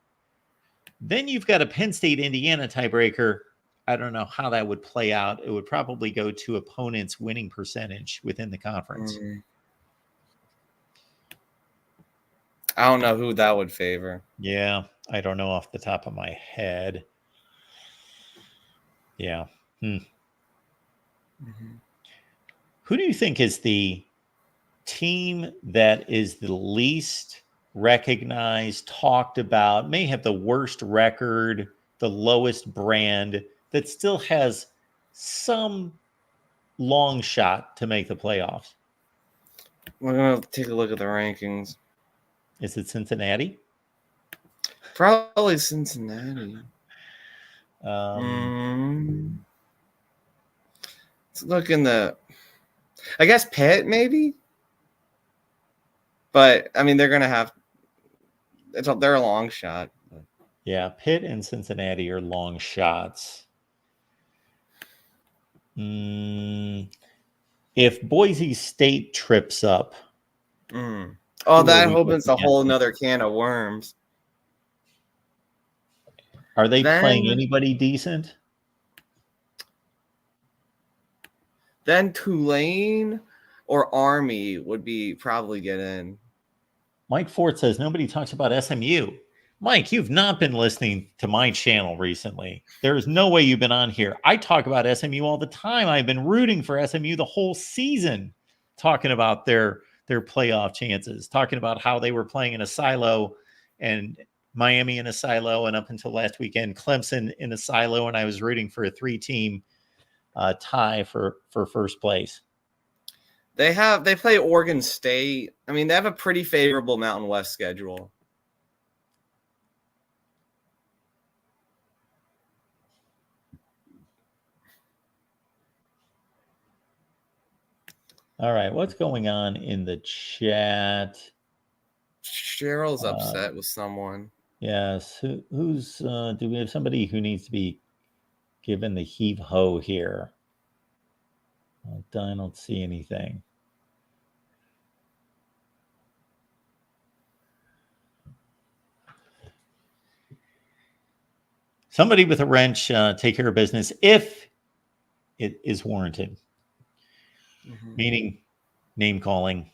then you've got a Penn State Indiana tiebreaker. I don't know how that would play out. It would probably go to opponent's winning percentage within the conference. I don't know who that would favor. Yeah, I don't know off the top of my head. Yeah. Who do you think is the team that is the least recognized, talked about, may have the worst record, the lowest brand, that still has some long shot to make the playoffs? We're going to take a look at the rankings. Is it Cincinnati? Probably Cincinnati. Let's look in the... I guess Pitt, maybe? But, I mean, they're going to have... They're a long shot. Yeah, Pitt and Cincinnati are long shots. If Boise State trips up... Oh, that opens a whole nother can of worms. Are they playing anybody decent? Then Tulane or Army would be probably get in. Mike Fort says nobody talks about SMU. Mike, you've not been listening to my channel recently. There is no way you've been on here. I talk about SMU all the time. I've been rooting for SMU the whole season, talking about their playoff chances, talking about how they were playing in a silo and Miami in a silo, and up until last weekend, Clemson in a silo, and I was rooting for a 3-team tie for first place. They play Oregon State. I mean, they have a pretty favorable Mountain West schedule. All right, what's going on in the chat? Cheryl's upset with someone. Yes. Who's do we have somebody who needs to be given the heave ho here? I don't see anything. Somebody with a wrench, take care of business if it is warranted. Meaning name calling.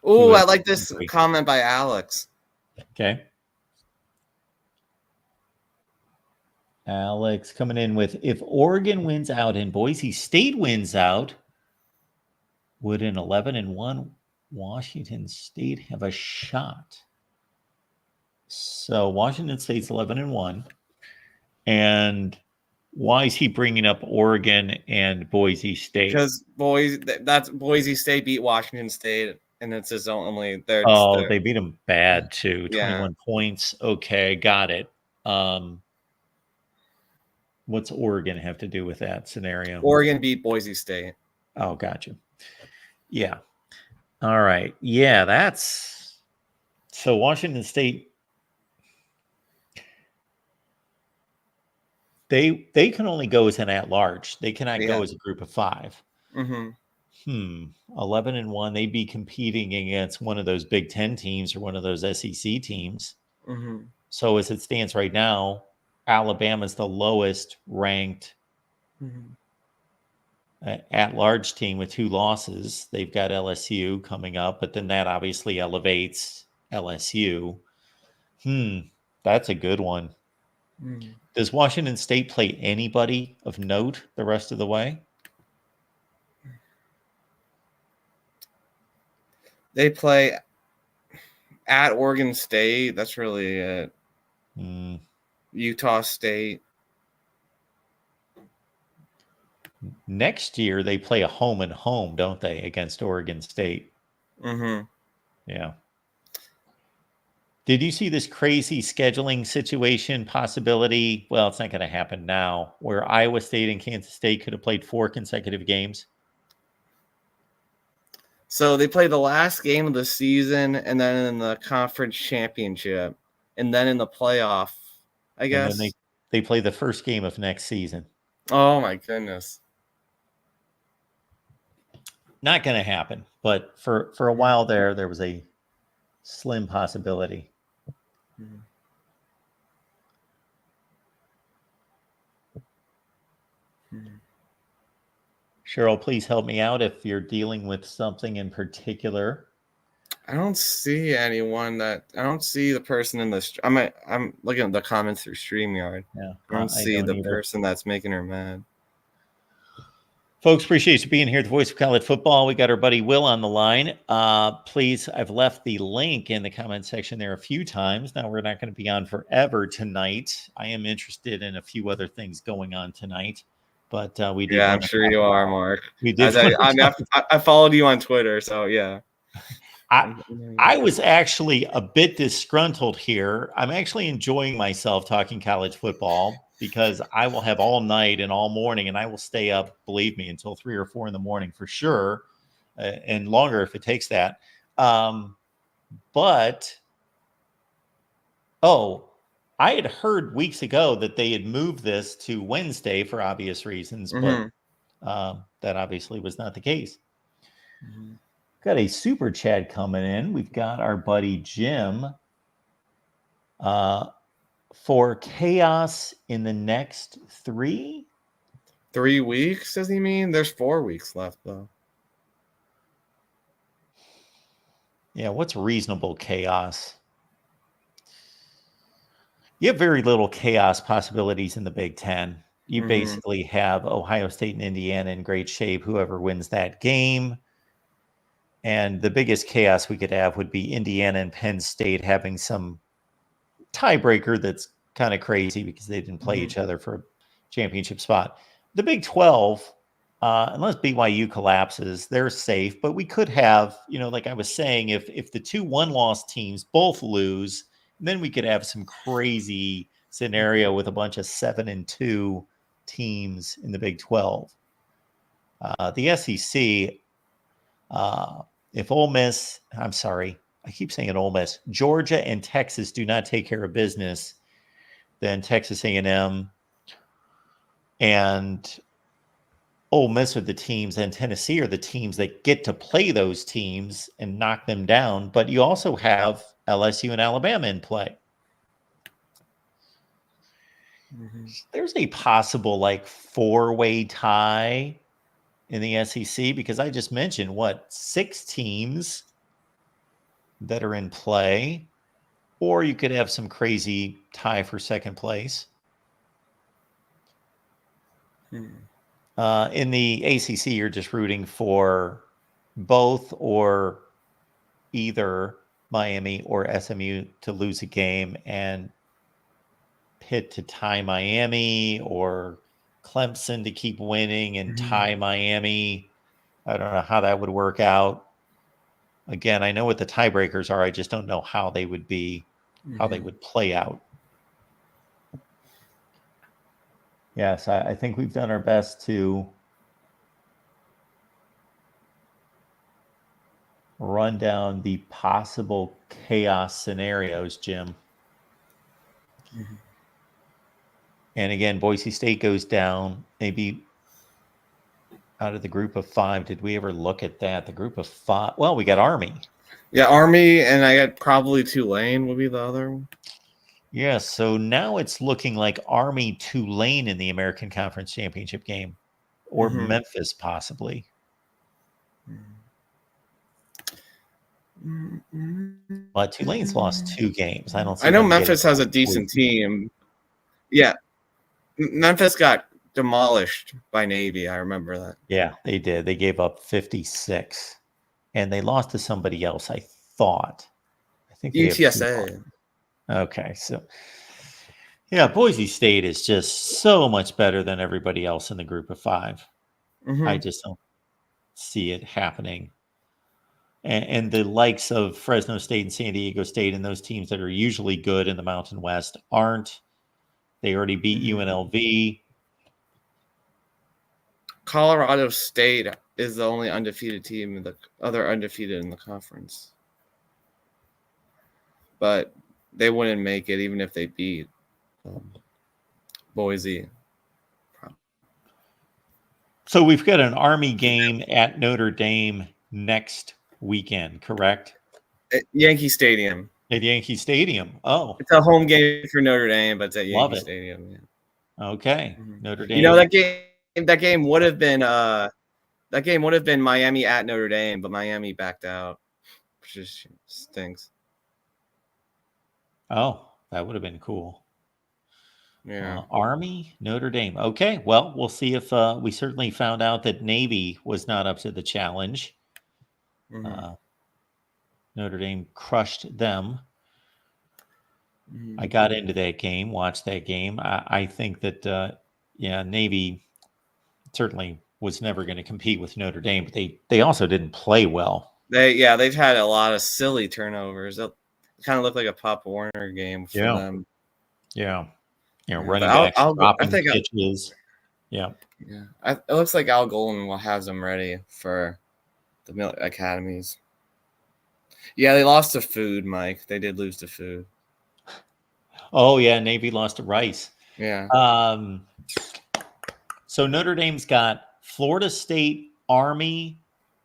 Oh, I like this comment by Alex. Okay. Alex coming in with, if Oregon wins out and Boise State wins out, would an 11-1 Washington State have a shot? So Washington State's 11-1. And why is he bringing up Oregon and Boise State? Because Boise State beat Washington State, and it's his only. They beat them bad too. 21 Yeah. points. Okay, got it. What's Oregon have to do with that scenario? Oregon beat Boise State. Oh, gotcha. Yeah. All right. Yeah, that's so Washington State. They can only go as an at-large. They cannot go Yeah. as a group of 5. Mm-hmm. 11-1. They'd be competing against one of those Big Ten teams or one of those SEC teams. Mm-hmm. So as it stands right now, Alabama's the lowest ranked at-large team with 2 losses. They've got LSU coming up, but then that obviously elevates LSU. That's a good one. Mm-hmm. Does Washington State play anybody of note the rest of the way? They play at Oregon State. That's really it. Utah State. Next year, they play a home and home, don't they, against Oregon State? Mm-hmm. Yeah. Did you see this crazy scheduling situation possibility? Well, it's not going to happen now, where Iowa State and Kansas State could have played 4 consecutive games. So they play the last game of the season, and then in the conference championship, and then in the playoff, I guess. And then they play the first game of next season. Oh, my goodness. Not going to happen. But for a while there was a slim possibility. Mm-hmm. Cheryl, please help me out if you're dealing with something in particular. I don't see anyone I don't see the person in this. I'm looking at the comments through StreamYard. Yeah, I don't see the either. person that's making her mad. Folks, appreciate you being here. The voice of college football. We got our buddy Will on the line. Please, I've left the link in the comment section there a few times. Now, we're not going to be on forever tonight. I am interested in a few other things going on tonight. But we did. Yeah, I'm sure you are, Mark. We did. I followed you on Twitter, so yeah. I was actually a bit disgruntled here. I'm actually enjoying myself talking college football because I will have all night and all morning, and I will stay up, believe me, until 3 or 4 in the morning for sure, and longer if it takes that. But I had heard weeks ago that they had moved this to Wednesday for obvious reasons, but that obviously was not the case. Got a super chat coming in. We've got our buddy Jim. For chaos in the next 3 weeks, does he mean? There's 4 weeks left, though. Yeah, what's reasonable chaos? You have very little chaos possibilities in the Big Ten. You basically have Ohio State and Indiana in great shape, whoever wins that game. And the biggest chaos we could have would be Indiana and Penn State having some tiebreaker that's kind of crazy because they didn't play each other for a championship spot. The Big 12, unless BYU collapses, they're safe. But we could have, like I was saying, if the 2 1-loss teams both lose, then we could have some crazy scenario with a bunch of 7-2 teams in the Big 12. The SEC, if Ole Miss, I'm sorry, I keep saying Ole Miss, Georgia and Texas do not take care of business, then Texas A&M and Ole Miss are the teams, and Tennessee are the teams that get to play those teams and knock them down. But you also have LSU and Alabama in play. There's a possible 4-way tie in the SEC because I just mentioned 6 teams that are in play, or you could have some crazy tie for second place. In the ACC, you're just rooting for both or either Miami or SMU to lose a game, and Pitt to tie Miami, or Clemson to keep winning and tie Miami. I don't know how that would work out. Again, I know what the tiebreakers are. I just don't know how they would be, how they would play out. Yes, I think we've done our best to run down the possible chaos scenarios, Jim. And again, Boise State goes down. Maybe out of the group of 5, did we ever look at that? The group of 5. Well, we got Army. Yeah, Army, and I got probably Tulane would be the other one. Yeah, so now it's looking like Army Tulane in the American Conference Championship game, or Memphis possibly. But Tulane's lost 2 games. I don't see. I know them Memphis getting has a decent team. Yeah, Memphis got demolished by Navy. I remember that. Yeah, they did. They gave up 56, and they lost to somebody else. I thought. I think they have 2 UTSA. Okay, so yeah, Boise State is just so much better than everybody else in the group of 5. I just don't see it happening. And the likes of Fresno State and San Diego State and those teams that are usually good in the Mountain West aren't. They already beat UNLV. Colorado State is the only undefeated team, the other undefeated in the conference. But they wouldn't make it even if they beat Boise. So we've got an Army game at Notre Dame next weekend, correct? At Yankee Stadium. At Yankee Stadium. Oh, it's a home game for Notre Dame, but it's at Love Yankee it. Stadium. Yeah. Okay, Notre Dame. You know, that game would have been Miami at Notre Dame, but Miami backed out, which just stinks. Oh, that would have been cool. Yeah. Army, Notre Dame. Okay, well, we'll see if we certainly found out that Navy was not up to the challenge. Notre Dame crushed them. I got into that game, watched that game. I think that, Navy certainly was never going to compete with Notre Dame, but they also didn't play well. They've had a lot of silly turnovers. It kind of looked like a Pop Warner game for them. Yeah. Running backs dropping pitches. Yeah. It looks like Al Golden will have them ready for the academies. Yeah, they lost to Food, Mike. They did lose to Food. Oh, yeah, Navy lost to Rice. Yeah. So Notre Dame's got Florida State, Army,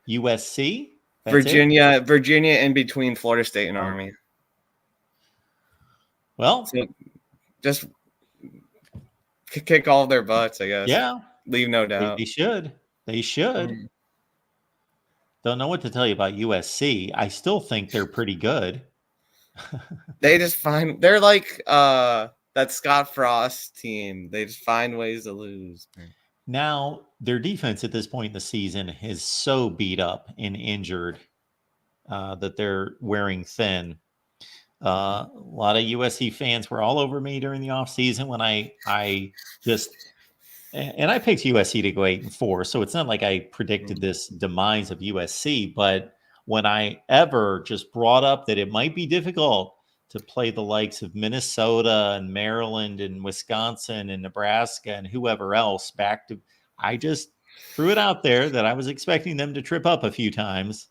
USC. Virginia in between Florida State and Army. Well, so just kick all their butts, I guess. Yeah. Leave no doubt. They should. Don't know what to tell you about USC. I still think they're pretty good. They're like that Scott Frost team. They just find ways to lose. Now, their defense at this point in the season is so beat up and injured that they're wearing thin. A lot of USC fans were all over me during the offseason when I picked USC to go 8-4. So it's not like I predicted this demise of USC, but when I ever just brought up that it might be difficult to play the likes of Minnesota and Maryland and Wisconsin and Nebraska and whoever else I just threw it out there that I was expecting them to trip up a few times.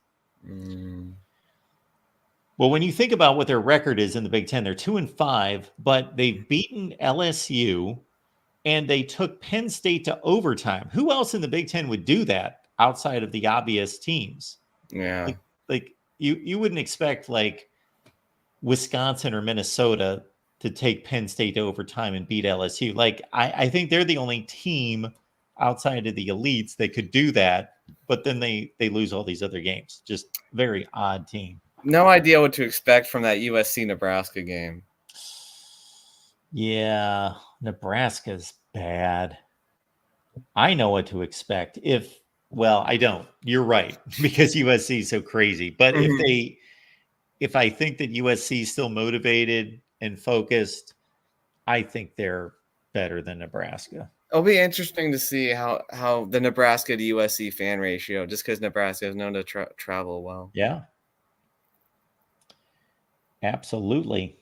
Well, when you think about what their record is in the Big Ten, they're 2-5, but they've beaten LSU and they took Penn State to overtime. Who else in the Big Ten would do that outside of the obvious teams? Yeah. Like you wouldn't expect like Wisconsin or Minnesota to take Penn State to overtime and beat LSU. Like I think they're the only team outside of the elites that could do that, but then they lose all these other games. Just very odd team. No idea what to expect from that USC-Nebraska game. Yeah, Nebraska's bad. I know what to expect. I don't. You're right, because USC is so crazy. But if I think that USC is still motivated and focused, I think they're better than Nebraska. It'll be interesting to see how the Nebraska to USC fan ratio, just because Nebraska is known to travel well. Yeah. Absolutely.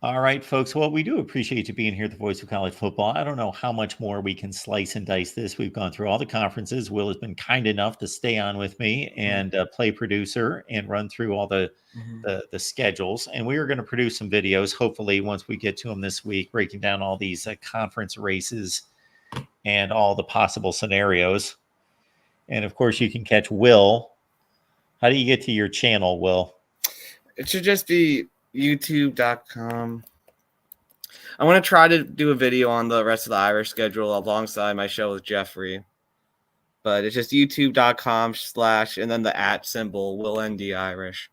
All right, folks. Well, we do appreciate you being here at the Voice of College Football. I don't know how much more we can slice and dice this. We've gone through all the conferences. Will has been kind enough to stay on with me and play producer and run through all the schedules. And we are going to produce some videos, hopefully, once we get to them this week, breaking down all these conference races and all the possible scenarios. And of course, you can catch Will. How do you get to your channel, Will? It should just be youtube.com. I want to try to do a video on the rest of the Irish schedule alongside my show with Jeffrey. But it's just youtube.com/ and then the @ symbol, Will ND Irish.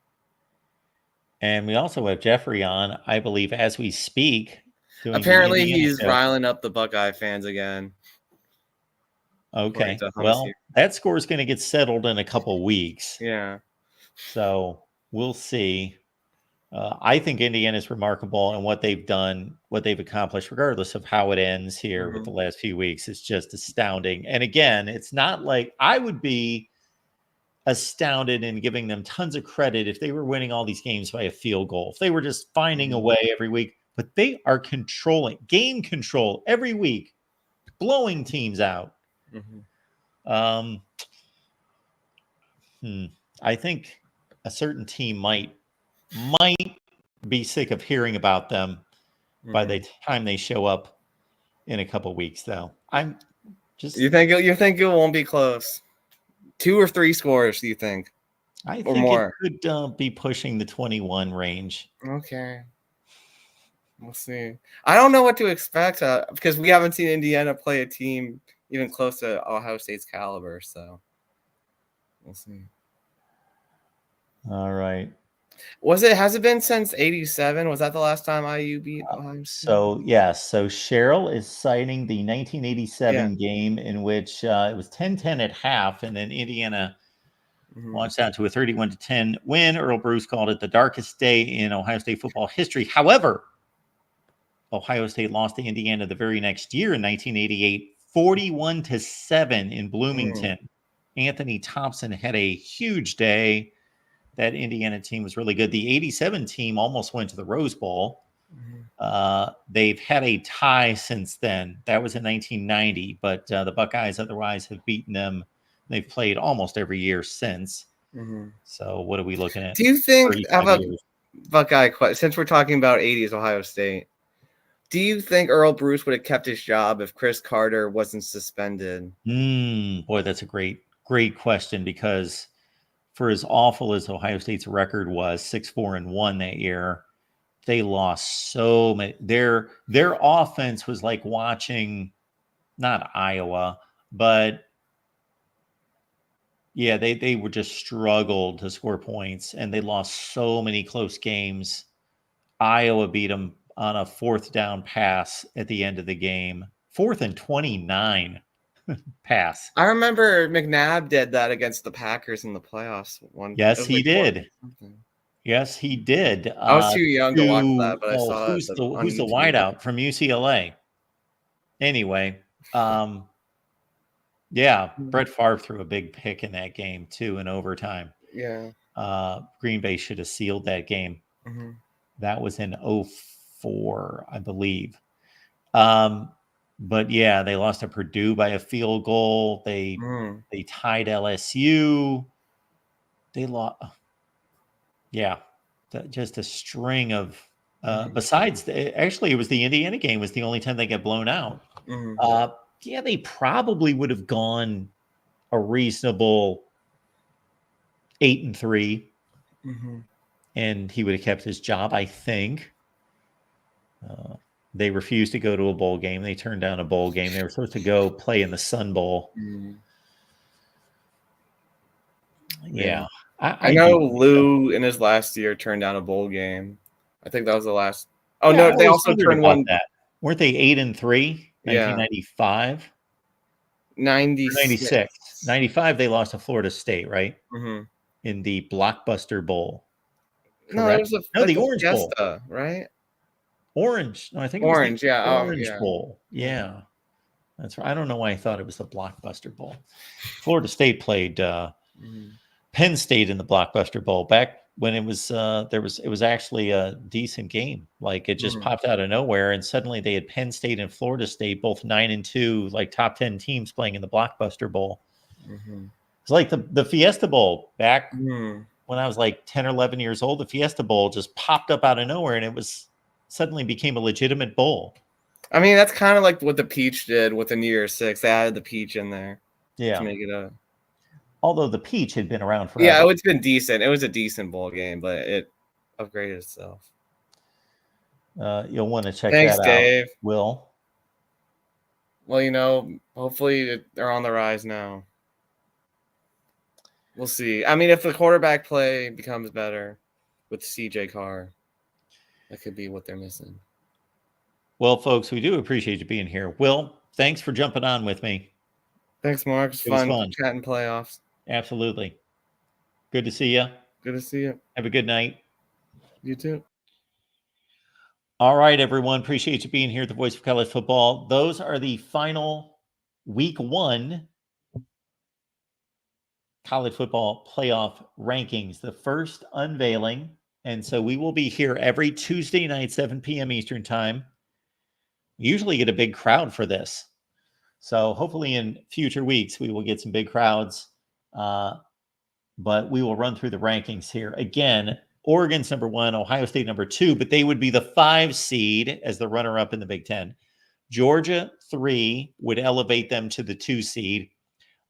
And we also have Jeffrey on, I believe, as we speak. Apparently, he's riling up the Buckeye fans again. Okay. Well, that score is going to get settled in a couple weeks. Yeah. So we'll see. I think Indiana is remarkable, and what they've done, what they've accomplished, regardless of how it ends here with the last few weeks, is just astounding. And again, it's not like I would be astounded and giving them tons of credit if they were winning all these games by a field goal, if they were just finding a way every week, but they are controlling game control every week, blowing teams out. I think a certain team might be sick of hearing about them by the time they show up in a couple weeks, though. I'm just you think it won't be close? 2 or 3 scores, do you think? I think more. It could be pushing the 21 range. Okay. We'll see. I don't know what to expect because we haven't seen Indiana play a team even close to Ohio State's caliber, so we'll see. All right. Has it been since 87? Was that the last time IU beat Ohio State? So, yes. So, Cheryl is citing the 1987 game in which it was 10-10 at half, and then Indiana launched out to a 31-10 win. Earl Bruce called it the darkest day in Ohio State football history. However, Ohio State lost to Indiana the very next year in 1988, 41-7 in Bloomington. Anthony Thompson had a huge day. That Indiana team was really good. The 87 team almost went to the Rose Bowl. They've had a tie since then. That was in 1990, but the Buckeyes otherwise have beaten them. They've played almost every year since. So what are we looking at? Do you think, how about Buckeye, since we're talking about 80s Ohio State, do you think Earl Bruce would have kept his job if Chris Carter wasn't suspended? Boy, that's a great question, because for as awful as Ohio State's record was, 6-4-1 that year, they lost so many. Their offense was like watching, not Iowa, but yeah, they were just struggled to score points, and they lost so many close games. Iowa beat them on a 4th down pass at the end of the game, 4th and 29. Pass. I remember McNabb did that against the Packers in the playoffs. Yes, he did. Yes, he did. I was too young to watch that, but I saw who's the wideout from UCLA? Anyway, Brett Favre threw a big pick in that game too in overtime. Yeah. Green Bay should have sealed that game. That was in 2004, I believe. But yeah, they lost to Purdue by a field goal. They tied LSU. They lost. Yeah, just a string of. Besides, actually, it was the Indiana game was the only time they got blown out. They probably would have gone a reasonable 8-3, and he would have kept his job, I think. They refused to go to a bowl game. They turned down a bowl game. They were supposed to go play in the Sun Bowl. Yeah. I know Lou in his last year turned down a bowl game. I think that was the last. Oh, no, they also turned one. That. Weren't they 8-3? 1995? 96. 95, they lost to Florida State, right? In the Blockbuster Bowl. Correct? No, it was the Orange Bowl. Right? Orange. No, I think Orange. It was the Orange Bowl. Yeah. That's right. I don't know why I thought it was the Blockbuster Bowl. Florida State played Penn State in the Blockbuster Bowl back when it was it was actually a decent game. Like it just Mm. popped out of nowhere, and suddenly they had Penn State and Florida State, both 9-2, like top 10 teams playing in the Blockbuster Bowl. Mm-hmm. It's like the Fiesta Bowl back Mm. when I was like 10 or 11 years old. The Fiesta Bowl just popped up out of nowhere, and it was suddenly became a legitimate bowl. I mean, that's kind of like what the Peach did with the New Year's Six. They added the Peach in there to Yeah. make it a. Although the Peach had been around forever. Yeah, it's been decent. It was a decent bowl game, but it upgraded itself. You'll want to check Thanks, that Dave. out, Will. Well, hopefully they're on the rise now. We'll see. I mean, if the quarterback play becomes better with CJ Carr, that could be what they're missing. Well, folks, we do appreciate you being here. Will, thanks for jumping on with me. Thanks, Mark. It was fun chatting playoffs. Absolutely. Good to see you. Good to see you. Have a good night. You too. All right, everyone. Appreciate you being here at the Voice of College Football. Those are the final week 1 college football playoff rankings, the first unveiling. And so we will be here every Tuesday night, 7 p.m. Eastern time. We usually get a big crowd for this. So hopefully in future weeks, we will get some big crowds. But we will run through the rankings here. Again, Oregon's number 1, Ohio State number 2, but they would be the 5 seed as the runner-up in the Big Ten. Georgia, 3, would elevate them to the 2 seed.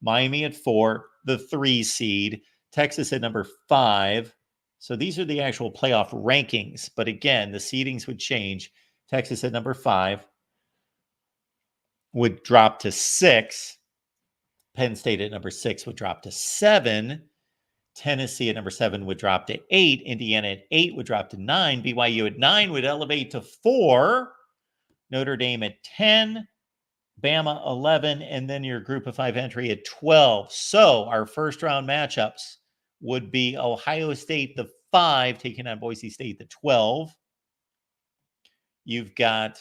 Miami at 4, the 3 seed. Texas at number 5. So these are the actual playoff rankings. But again, the seedings would change. Texas at number 5 would drop to 6. Penn State at number 6 would drop to 7. Tennessee at number 7 would drop to 8. Indiana at 8 would drop to 9. BYU at 9 would elevate to 4. Notre Dame at 10. Bama 11. And then your group of 5 entry at 12. So our first round matchups would be Ohio State, the 5, taking on Boise State, the 12. You've got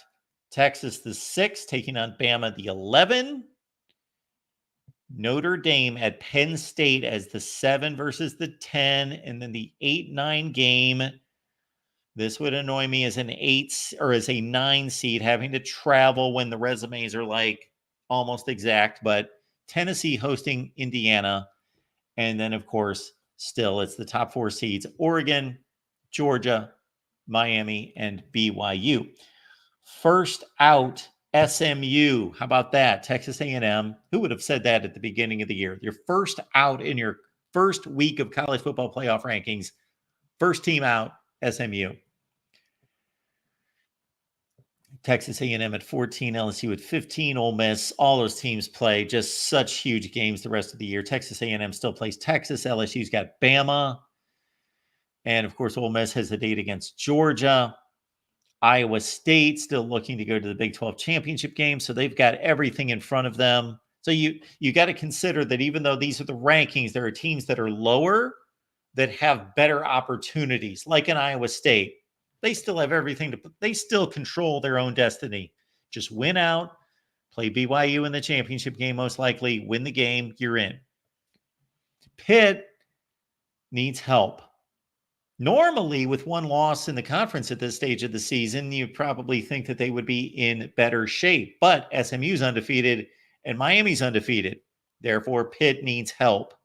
Texas, the 6, taking on Bama, the 11. Notre Dame at Penn State as the 7 versus the 10, and then the 8-9 game. This would annoy me as an 8 or as a 9 seed having to travel when the resumes are like almost exact, but Tennessee hosting Indiana. And then, of course, still it's the top 4 seeds, Oregon, Georgia, Miami, and BYU. First out, SMU. How about that? Texas A&M. Who would have said that at the beginning of the year? Your first out in your first week of college football playoff rankings. First team out, SMU. Texas A&M at 14, LSU at 15, Ole Miss. All those teams play just such huge games the rest of the year. Texas A&M still plays Texas. LSU's got Bama. And, of course, Ole Miss has a date against Georgia. Iowa State still looking to go to the Big 12 championship game, so they've got everything in front of them. So you got to consider that even though these are the rankings, there are teams that are lower that have better opportunities, like in Iowa State. They still have everything they still control their own destiny. Just win out, play BYU in the championship game, most likely, win the game, you're in. Pitt needs help. Normally, with one loss in the conference at this stage of the season, you probably think that they would be in better shape. But SMU's undefeated and Miami's undefeated. Therefore, Pitt needs help.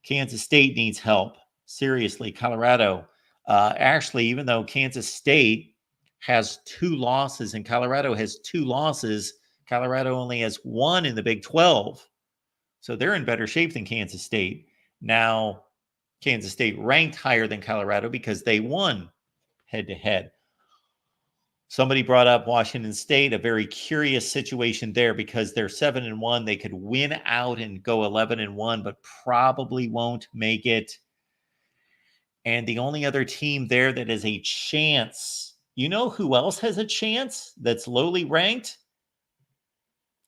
Kansas State needs help. Seriously, Colorado. Actually, even though Kansas State has 2 losses and Colorado has 2 losses, Colorado only has 1 in the Big 12. So they're in better shape than Kansas State. Now, Kansas State ranked higher than Colorado because they won head-to-head. Somebody brought up Washington State, a very curious situation there because they're 7-1. They could win out and go 11-1, but probably won't make it. And the only other team there that has a chance, you know who else has a chance that's lowly ranked?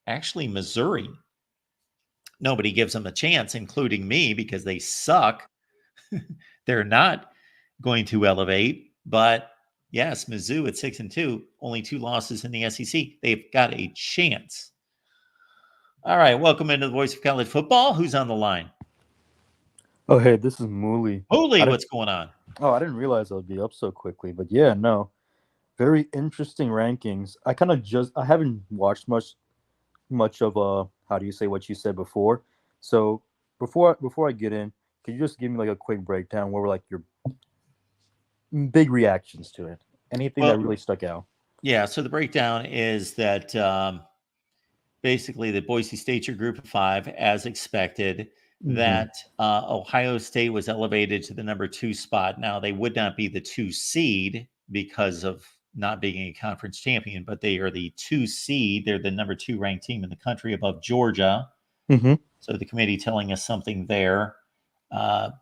Actually, Missouri. Nobody gives them a chance, including me, because they suck. They're not going to elevate, but yes, Mizzou at 6-2, only 2 losses in the SEC. They've got a chance. All right, welcome into the Voice of College Football. Who's on the line? Oh, hey, this is Mooley. Holy, I didn't. what's going on? Oh, I didn't realize I would be up so quickly. But yeah, no, very interesting rankings. I haven't watched much of how do you say what you said before. So before I get in, could you just give me like a quick breakdown where were like your big reactions to it? Anything that Well, really stuck out? yeah. So the breakdown is that basically the Boise State your group of five, as expected. Mm-hmm. That Ohio State was elevated to the number 2 spot. Now they would not be the 2 seed because of not being a conference champion, but they are the 2 seed. They're the number 2 ranked team in the country above Georgia. Mm-hmm. So the committee telling us something there. Uh,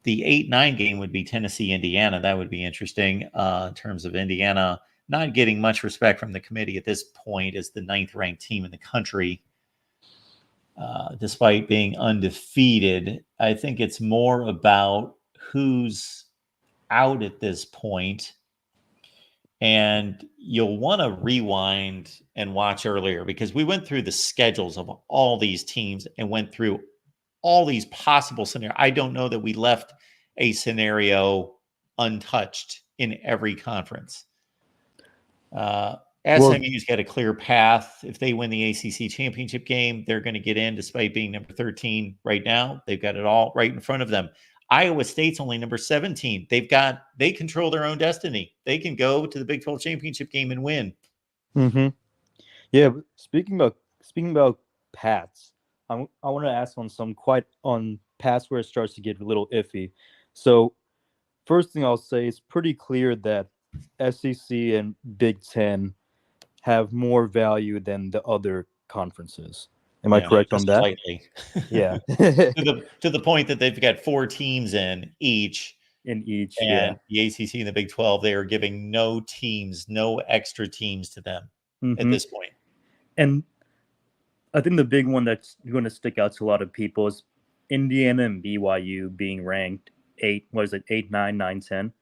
the 8-9 game would be Tennessee, Indiana. That would be interesting in terms of Indiana not getting much respect from the committee at this point as the 9th ranked team in the country, despite being undefeated. I think it's more about who's out at this point. And you'll want to rewind and watch earlier because we went through the schedules of all these teams and went through all these possible scenarios. I don't know that we left a scenario untouched in every conference. SMU's got a clear path. If they win the ACC championship game, they're going to get in despite being number 13 right now. They've got it all right in front of them. Iowa State's only number 17. They control their own destiny. They can go to the Big 12 championship game and win. Mm-hmm. Yeah. Speaking about paths, I want to ask on paths where it starts to get a little iffy. So first thing I'll say is pretty clear that SEC and Big Ten have more value than the other conferences. Am I correct on just that? Slightly. Yeah. to the point that they've got 4 teams in each. In each, And the ACC and the Big 12, they are giving no extra teams to them at this point. And I think the big one that's going to stick out to a lot of people is Indiana and BYU being ranked 8, what is it, 8, 9, 9, 10?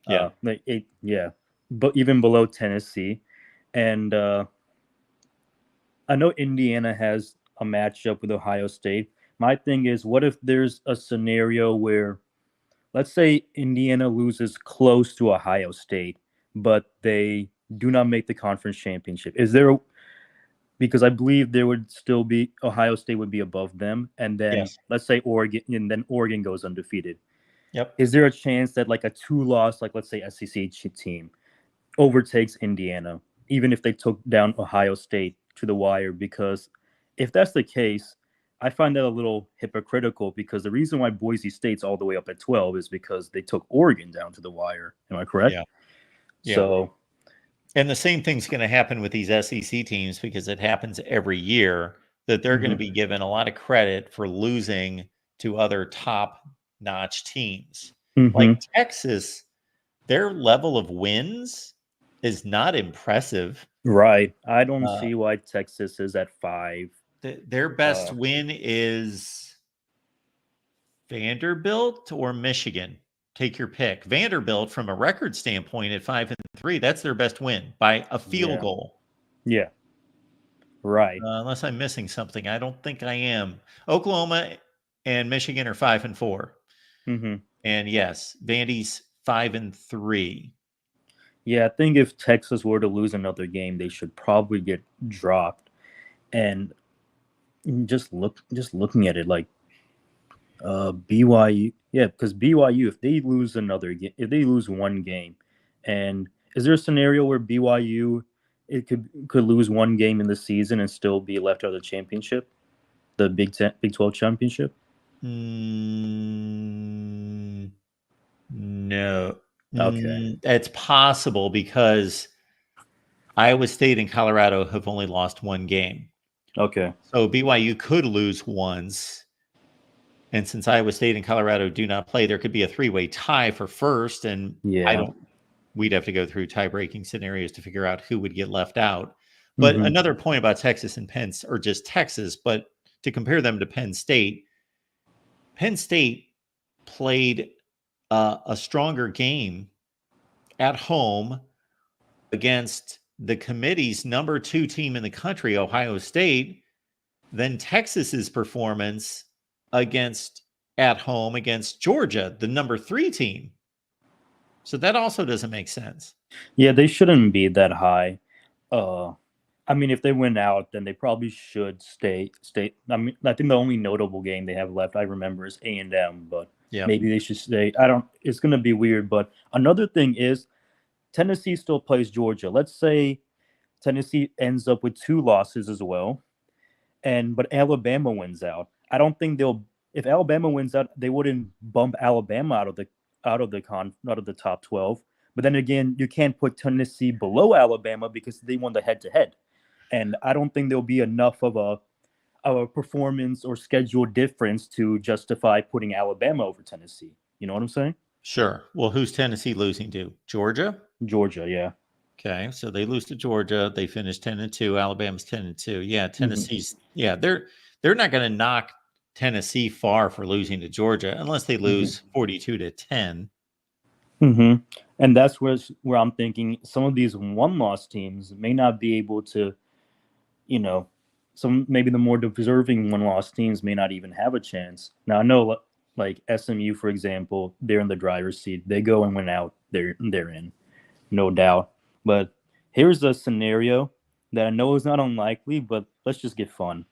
Yeah. Like 8, yeah. But even below Tennessee. And I know Indiana has a matchup with Ohio State. My thing is, what if there's a scenario where, let's say Indiana loses close to Ohio State, but they do not make the conference championship? Is there because I believe there would still be Ohio State would be above them, and then Yes. let's say Oregon, and then Oregon goes undefeated. Yep. Is there a chance that like a 2-loss, like let's say SEC team, overtakes Indiana, even if they took down Ohio State to the wire? Because if that's the case, I find that a little hypocritical because the reason why Boise State's all the way up at 12 is because they took Oregon down to the wire. Am I correct? Yeah. So, and the same thing's going to happen with these SEC teams because it happens every year that they're going to be given a lot of credit for losing to other top-notch teams. Like Texas, their level of wins is not impressive. Right. I don't see why Texas is at 5. Their best win is Vanderbilt or Michigan. Take your pick. Vanderbilt, from a record standpoint, at 5-3, that's their best win by a field goal. Yeah. Right. Unless I'm missing something. I don't think I am. Oklahoma and Michigan are 5-4. And yes, Vandy's 5-3. Yeah, I think if Texas were to lose another game, they should probably get dropped. And just looking at it, like BYU, yeah, because BYU, if they lose one game, and is there a scenario where BYU could lose one game in the season and still be left out of the championship, the Big 12 championship? No. Okay. It's possible because Iowa State and Colorado have only lost one game. Okay. So BYU could lose once. And since Iowa State and Colorado do not play, there could be a 3-way tie for first. And we'd have to go through tie-breaking scenarios to figure out who would get left out. But another point about Texas and Penn, or just Texas, but to compare them to Penn State played a stronger game at home against the committee's number 2 team in the country, Ohio State, than Texas's performance against at home against Georgia, the number 3 team. So that also doesn't make sense. Yeah, they shouldn't be that high. I mean, if they win out, then they probably should stay. I mean, I think the only notable game they have left I remember is A&M, but Yeah. maybe they should stay. I don't. It's going to be weird. But another thing is, Tennessee still plays Georgia. Let's say Tennessee ends up with 2 losses as well, but Alabama wins out. I don't think they'll. If Alabama wins out, they wouldn't bump Alabama out of the top 12. But then again, you can't put Tennessee below Alabama because they won the head-to-head, and I don't think there'll be enough of a performance or schedule difference to justify putting Alabama over Tennessee. You know what I'm saying? Sure. Well, who's Tennessee losing to? Georgia? Georgia, yeah. Okay, so they lose to Georgia. They finished 10-2. Alabama's 10-2. Yeah, Tennessee's they're not going to knock Tennessee far for losing to Georgia unless they lose 42-10. Mm-hmm. And that's where I'm thinking some of these one-loss teams may not be able to, maybe the more deserving one-loss teams may not even have a chance. Now I know, like SMU, for example, they're in the driver's seat. They go and win out, they're in, no doubt. But here's a scenario that I know is not unlikely, but let's just get fun.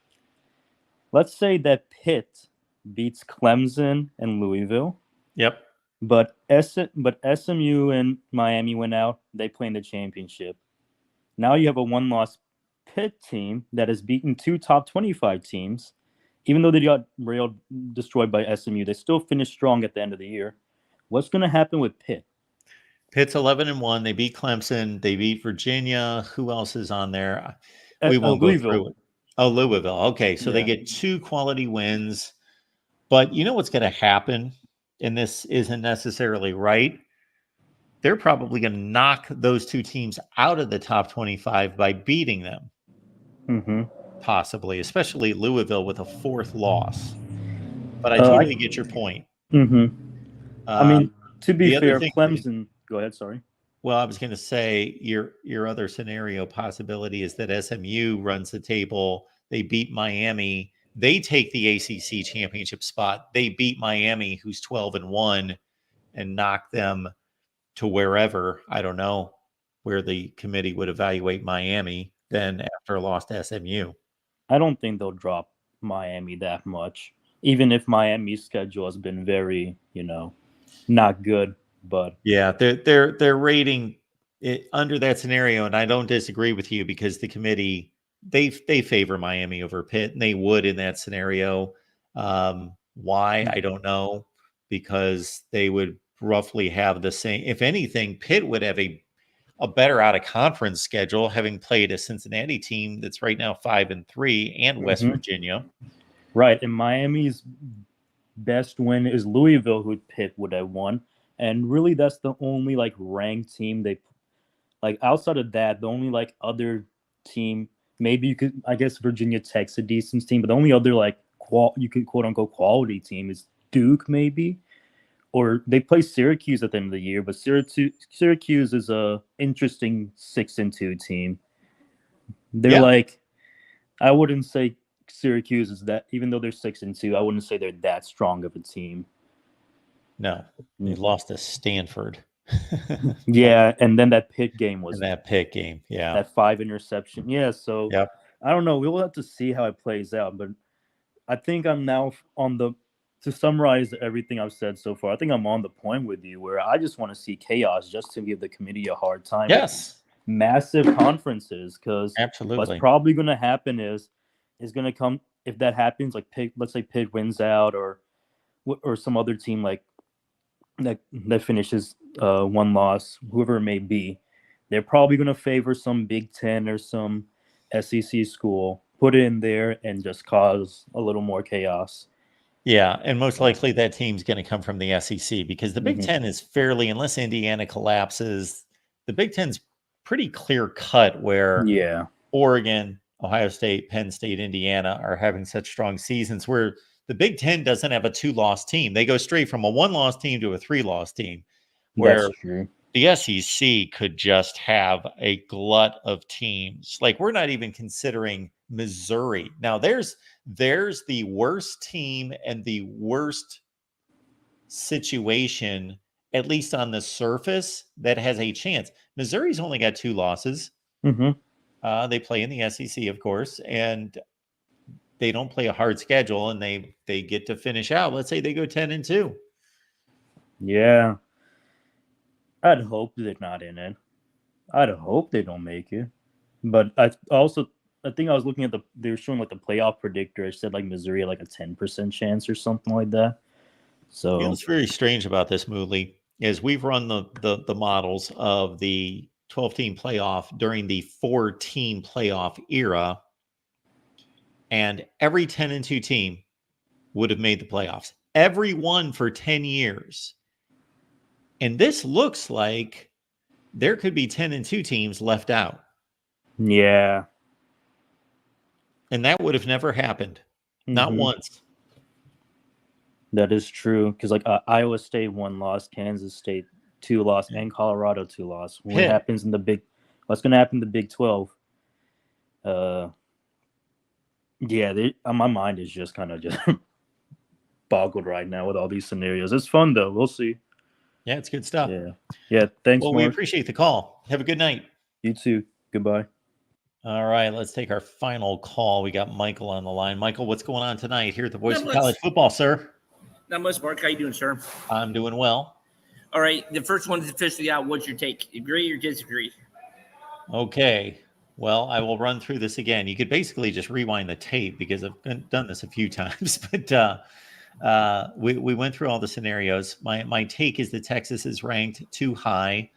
Let's say that Pitt beats Clemson and Louisville. Yep. But SMU and Miami went out. They play in the championship. Now you have a one-loss Pitt team that has beaten 2 top 25 teams. Even though they got railed, destroyed by SMU, they still finished strong at the end of the year. What's going to happen with Pitt? Pitt's 11-1. They beat Clemson. They beat Virginia. Who else is on there? We won't go through it. Oh, Louisville. Okay, so they get 2 quality wins. But you know what's going to happen? And this isn't necessarily right. They're probably going to knock those 2 teams out of the top 25 by beating them. Mm-hmm. Possibly, especially Louisville with a 4th loss. But I totally get your point. Mm-hmm. I mean, to be fair, thing, Clemson. Go ahead. Sorry. Well, I was going to say your other scenario possibility is that SMU runs the table. They beat Miami. They take the ACC championship spot. They beat Miami, who's 12-1, and knock them to wherever. I don't know where the committee would evaluate Miami then after a loss to SMU. I don't think they'll drop Miami that much, even if Miami's schedule has been very, not good. But yeah, they're rating it under that scenario, and I don't disagree with you because the committee they favor Miami over Pitt, and they would in that scenario. Why I don't know, because they would roughly have the same. If anything, Pitt would have a better out of conference schedule, having played a Cincinnati team that's right now 5-3 and West Virginia. Right, and Miami's best win is Louisville, who Pitt would have won. And really, that's the only ranked team they outside of that. The only other team, maybe you could, I guess Virginia Tech's a decent team, but the only other you could quote unquote quality team is Duke, maybe, or they play Syracuse at the end of the year. But Syracuse is a interesting 6-2 team. They're I wouldn't say Syracuse is that, even though they're 6-2, I wouldn't say they're that strong of a team. No, they lost to Stanford. Yeah, and then that Pitt game was that Pitt game. Yeah, that 5 interception. Yeah, so I don't know. We'll have to see how it plays out. But I think I'm now to summarize everything I've said so far. I think I'm on the point with you where I just want to see chaos just to give the committee a hard time. Yes, massive conferences, because absolutely what's probably going to happen is going to come if that happens. Pitt, let's say Pitt wins out, or some other team that finishes 1 loss, whoever it may be, they're probably going to favor some Big Ten or some SEC school, put it in there, and just cause a little more chaos. Yeah, and most likely that team's going to come from the SEC because the Big Ten is fairly, unless Indiana collapses, the Big Ten's pretty clear cut where Oregon, Ohio State, Penn State, Indiana are having such strong seasons where the Big Ten doesn't have a 2-loss team. They go straight from a 1-loss team to a 3-loss team, where the SEC could just have a glut of teams. We're not even considering Missouri. Now, there's the worst team and the worst situation, at least on the surface, that has a chance. Missouri's only got 2 losses. Mm-hmm. They play in the SEC, of course, and they don't play a hard schedule, and they get to finish out. Let's say they go 10-2. Yeah. I'd hope they're not in it. I'd hope they don't make it. But I think I was looking at they were showing like the playoff predictor. It said like Missouri had like a 10% chance or something like that. So You know what's very strange about this, Moodley, is we've run the models of the 12-team playoff during the 4-team playoff era, and every 10-2 team would have made the playoffs. Every one for 10 years. And this looks like there could be 10-2 teams left out. yeah. And that would have never happened. Not Mhm. once. That is true. Because like Iowa State 1 loss, Kansas State 2 loss, and Colorado 2 loss. What Pitt. happens in what's going to happen in the Big 12? Yeah, my mind is just kind of just boggled right now with all these scenarios. It's fun though. We'll see. Yeah, it's good stuff. Yeah. Thanks, Well, Mark. we appreciate the call. Have a good night. You too. Goodbye. All right, let's take our final call. We got Michael on the line. Michael, what's going on tonight here at the Voice of College Football, sir? Not much, Mark. How you doing, sir? I'm doing well. All right, the first one is officially out. What's your take? Agree or disagree? Okay. Well, I will run through this again. You could basically just rewind the tape because I've done this a few times. But we went through all the scenarios. My take is that Texas is ranked too high.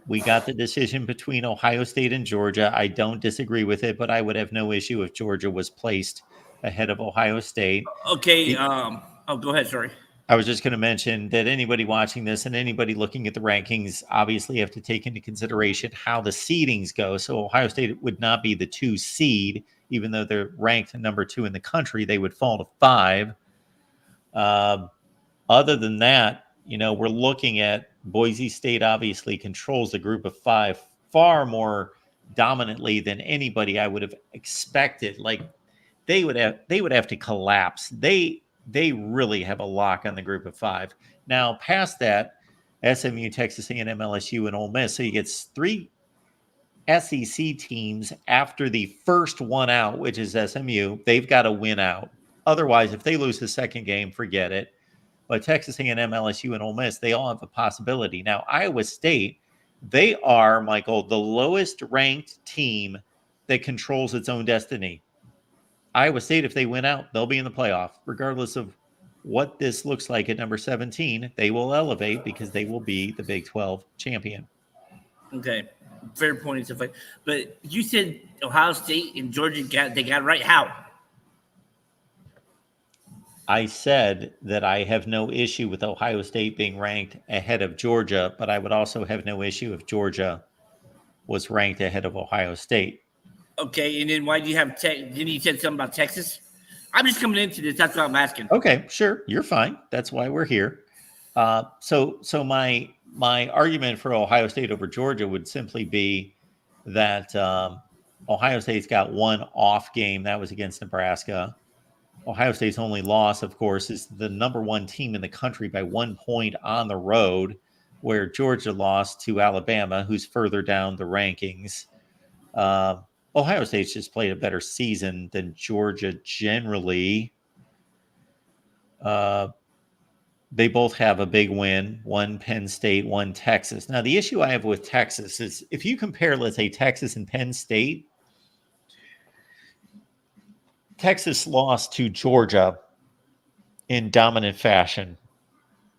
We got the decision between Ohio State and Georgia. I don't disagree with it, but I would have no issue if Georgia was placed ahead of Ohio State. Okay. Go ahead. Sorry. I was just going to mention that anybody watching this and anybody looking at the rankings obviously have to take into consideration how the seedings go. So Ohio State would not be the 2 seed, even though they're ranked number 2 in the country. They would fall to 5. Other than that, we're looking at Boise State obviously controls the group of 5 far more dominantly than anybody I would have expected. Like they would have to collapse. They really have a lock on the group of 5. Now, past that, SMU, Texas A&M, LSU, and Ole Miss. So you get 3 SEC teams after the first one out, which is SMU. They've got to win out. Otherwise, if they lose the second game, forget it. But Texas A&M, LSU, and Ole Miss, they all have a possibility. Now, Iowa State, they are, Michael, the lowest ranked team that controls its own destiny. Iowa State, if they win out, they'll be in the playoff. Regardless of what this looks like at number 17, they will elevate because they will be the Big 12 champion. Okay. Fair point and stuff like. But you said Ohio State and Georgia got it right. How? I said that I have no issue with Ohio State being ranked ahead of Georgia, but I would also have no issue if Georgia was ranked ahead of Ohio State. Okay, and then why do you have then you said something about Texas? I'm just coming into this. That's what I'm asking. Okay, sure. You're fine. That's why we're here. So my argument for Ohio State over Georgia would simply be that Ohio State's got 1 off game. That was against Nebraska. Ohio State's only loss, of course, is the number 1 team in the country by 1 point on the road, where Georgia lost to Alabama, who's further down the rankings. Ohio State's just played a better season than Georgia generally. They both have a big win, 1 Penn State, 1 Texas. Now, the issue I have with Texas is if you compare, let's say, Texas and Penn State, Texas lost to Georgia in dominant fashion.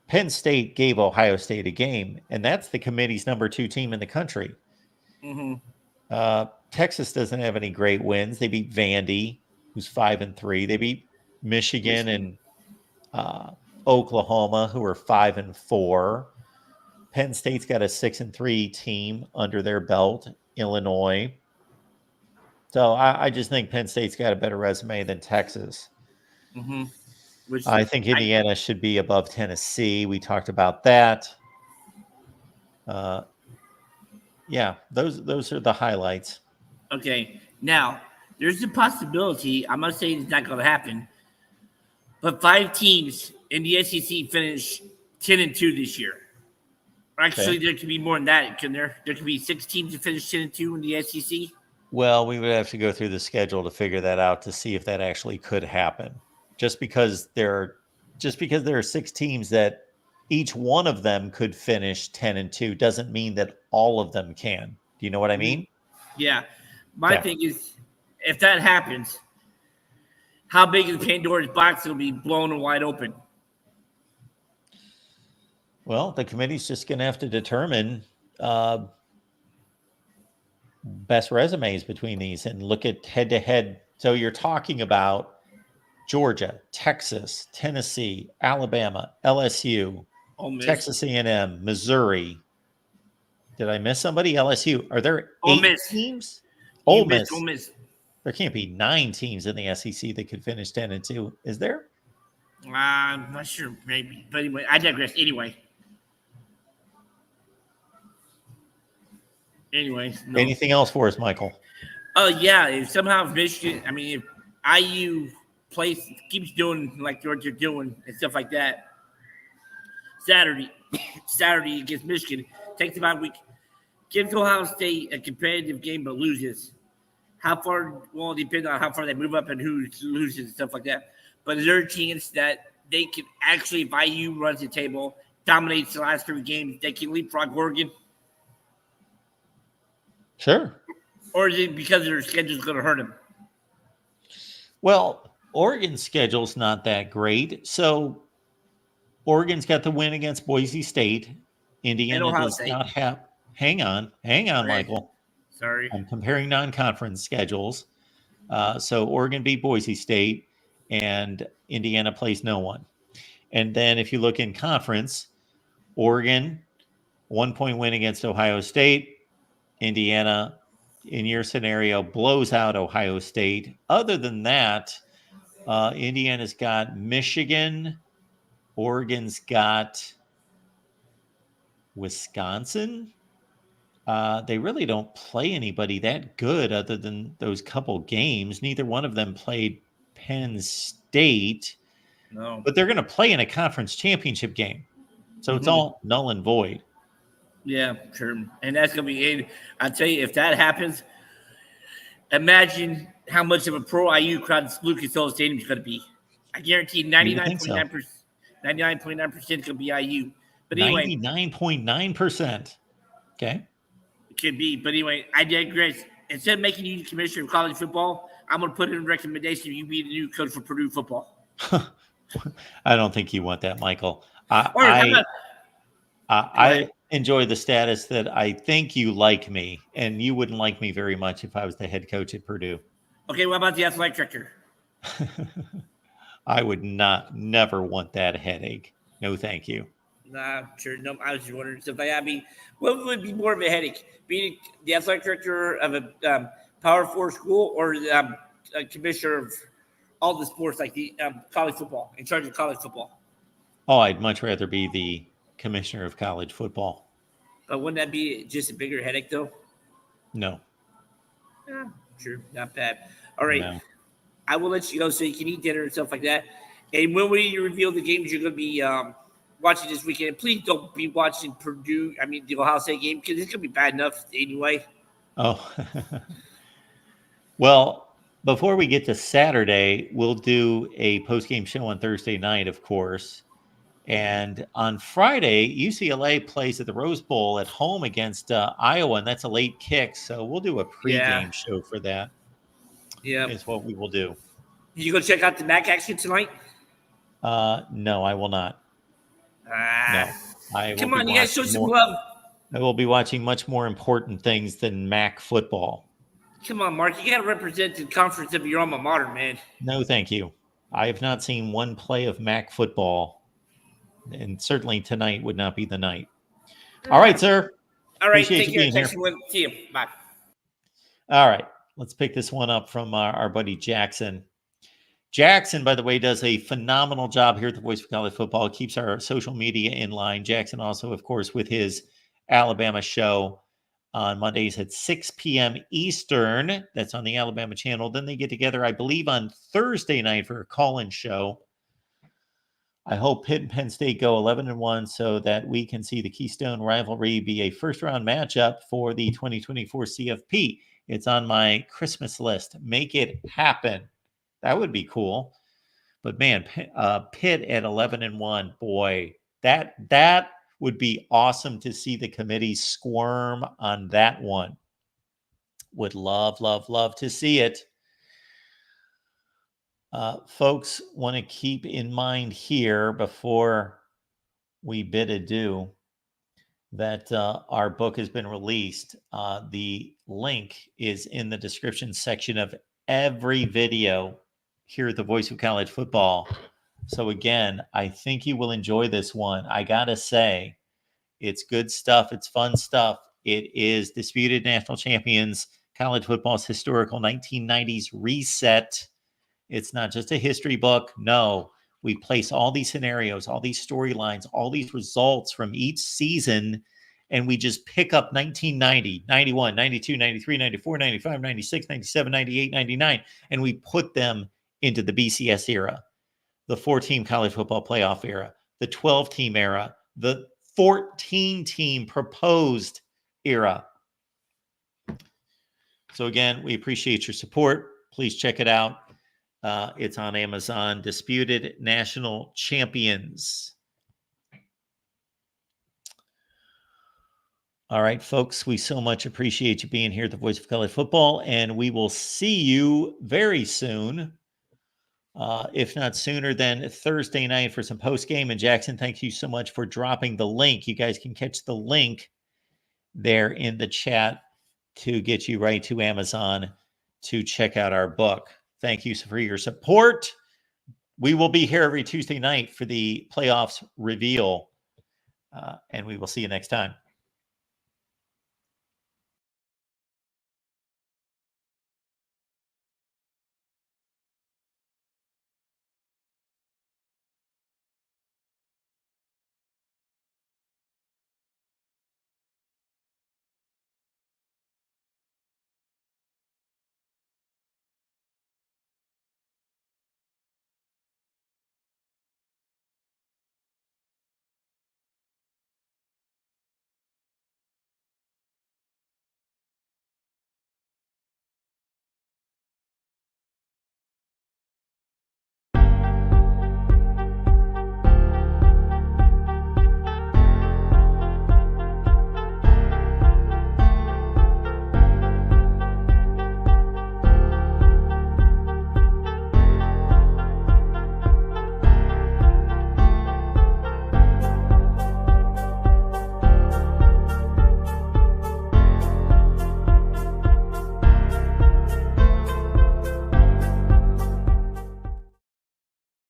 Penn State gave Ohio State a game, and that's the committee's number 2 team in the country. Mm-hmm. Texas doesn't have any great wins. They beat Vandy, who's 5-3. They beat Michigan and Oklahoma, who are 5-4. Penn State's got a 6-3 team under their belt. Illinois. So I just think Penn State's got a better resume than Texas. Mm-hmm. I think Indiana should be above Tennessee. We talked about that. Yeah, those are the highlights. Okay. Now, there's a possibility. I'm not saying it's not going to happen, but 5 teams in the SEC finish 10-2 this year. Actually, there could be more than that. Can there? There could be 6 teams that finish 10-2 in the SEC. Well, we would have to go through the schedule to figure that out to see if that actually could happen. Just because there are 6 teams that each one of them could finish 10-2 doesn't mean that all of them can. Do you know what I mean? Yeah. My thing is, if that happens, how big is Pandora's box will be blown wide open? Well, the committee's just going to have to determine best resumes between these and look at head-to-head. So you're talking about Georgia, Texas, Tennessee, Alabama, LSU, Texas A&M, Missouri. Did I miss somebody? LSU. Are there 8 teams? Ole Miss. There can't be 9 teams in the SEC that could finish 10-2. Is there? I'm not sure, maybe. But anyway, I digress. Anyway. No. Anything else for us, Michael? Yeah. If somehow Michigan, if IU keeps doing like what they're doing and stuff like that, Saturday against Michigan, takes about a week, gives Ohio State a competitive game but loses. How far? Well, it depends on how far they move up and who loses and stuff like that. But is there a chance that they can actually, if IU runs the table, dominates the last 3 games, they can leapfrog Oregon? Sure. Or is it because their schedule is going to hurt them? Well, Oregon's schedule's not that great. So Oregon's got the win against Boise State. Indiana does not have. Hang on, Michael. Sorry. I'm comparing non-conference schedules. So Oregon beat Boise State, and Indiana plays no one. And then if you look in conference, Oregon, 1-point win against Ohio State. Indiana, in your scenario, blows out Ohio State. Other than that, Indiana's got Michigan. Oregon's got Wisconsin. They really don't play anybody that good other than those couple games. Neither one of them played Penn State. No. But they're going to play in a conference championship game. So it's all null and void. Yeah, sure. And that's going to be it. I'll tell you, if that happens, imagine how much of a pro IU crowd Lucas Oil Stadium is going to be. I guarantee 99.9%. 99.9% is going to be IU. But anyway, 99.9%. Okay. It could be. But anyway, I digress. Instead of making you the commissioner of college football, I'm going to put in a recommendation you be the new coach for Purdue football. I don't think you want that, Michael. I enjoy the status that I think you like me, and you wouldn't like me very much if I was the head coach at Purdue. Okay, what about the athletic director? I would never want that headache. No, thank you. Nah, sure. No, I was just wondering stuff like that. What would be more of a headache? Being the athletic director of a Power 4 school or a commissioner of all the sports like the college football, in charge of college football? Oh, I'd much rather be the commissioner of college football. But wouldn't that be just a bigger headache, though? No. Yeah, sure. Not bad. All right. No. I will let you go so you can eat dinner and stuff like that. And when we reveal the games you're going to be watching this weekend, please don't be watching the Ohio State game, because it's going to be bad enough anyway. Oh. Well, before we get to Saturday, we'll do a post-game show on Thursday night, of course. And on Friday, UCLA plays at the Rose Bowl at home against Iowa, and that's a late kick. So we'll do a pregame show for that. Yeah. Is what we will do. You go check out the MAC action tonight? No, I will not. No. Come on, you guys show some love. I will be watching much more important things than MAC football. Come on, Mark. You got to represent the conference of your alma mater, man. No, thank you. I have not seen one play of MAC football, and certainly tonight would not be the night. All right, sir. All right. Appreciate take you care. being here. See you. Bye. All right. Let's pick this one up from our buddy Jackson. Jackson, by the way, does a phenomenal job here at the Voice of College Football. Keeps our social media in line. Jackson also, of course, with his Alabama show on Mondays at 6 p.m. Eastern. That's on the Alabama channel. Then they get together, I believe, on Thursday night for a call-in show I hope Pitt and Penn State go 11-1 so that we can see the Keystone rivalry be a first-round matchup for the 2024 CFP. It's on my Christmas list. Make it happen. That would be cool. But man, Pitt at 11-1, boy, that would be awesome to see the committee squirm on that one. Would love, love, love to see it. Folks, want to keep in mind here before we bid adieu that our book has been released. The link is in the description section of every video here at the Voice of College Football. So again, I think you will enjoy this one. I gotta say, it's good stuff. It's fun stuff. It is Disputed National Champions, College Football's historical 1990s reset. It's not just a history book. No, we place all these scenarios, all these storylines, all these results from each season, and we just pick up 1990, 91, 92, 93, 94, 95, 96, 97, 98, 99, and we put them into the BCS era, the 4-team college football playoff era, the 12-team era, the 14-team proposed era. So again, we appreciate your support. Please check it out. It's on Amazon. Disputed National Champions. All right, folks, we so much appreciate you being here at the Voice of College Football, and we will see you very soon. If not sooner than Thursday night for some post game. And Jackson, thank you so much for dropping the link. You guys can catch the link there in the chat to get you right to Amazon to check out our book. Thank you for your support. We will be here every Tuesday night for the playoffs reveal, and we will see you next time.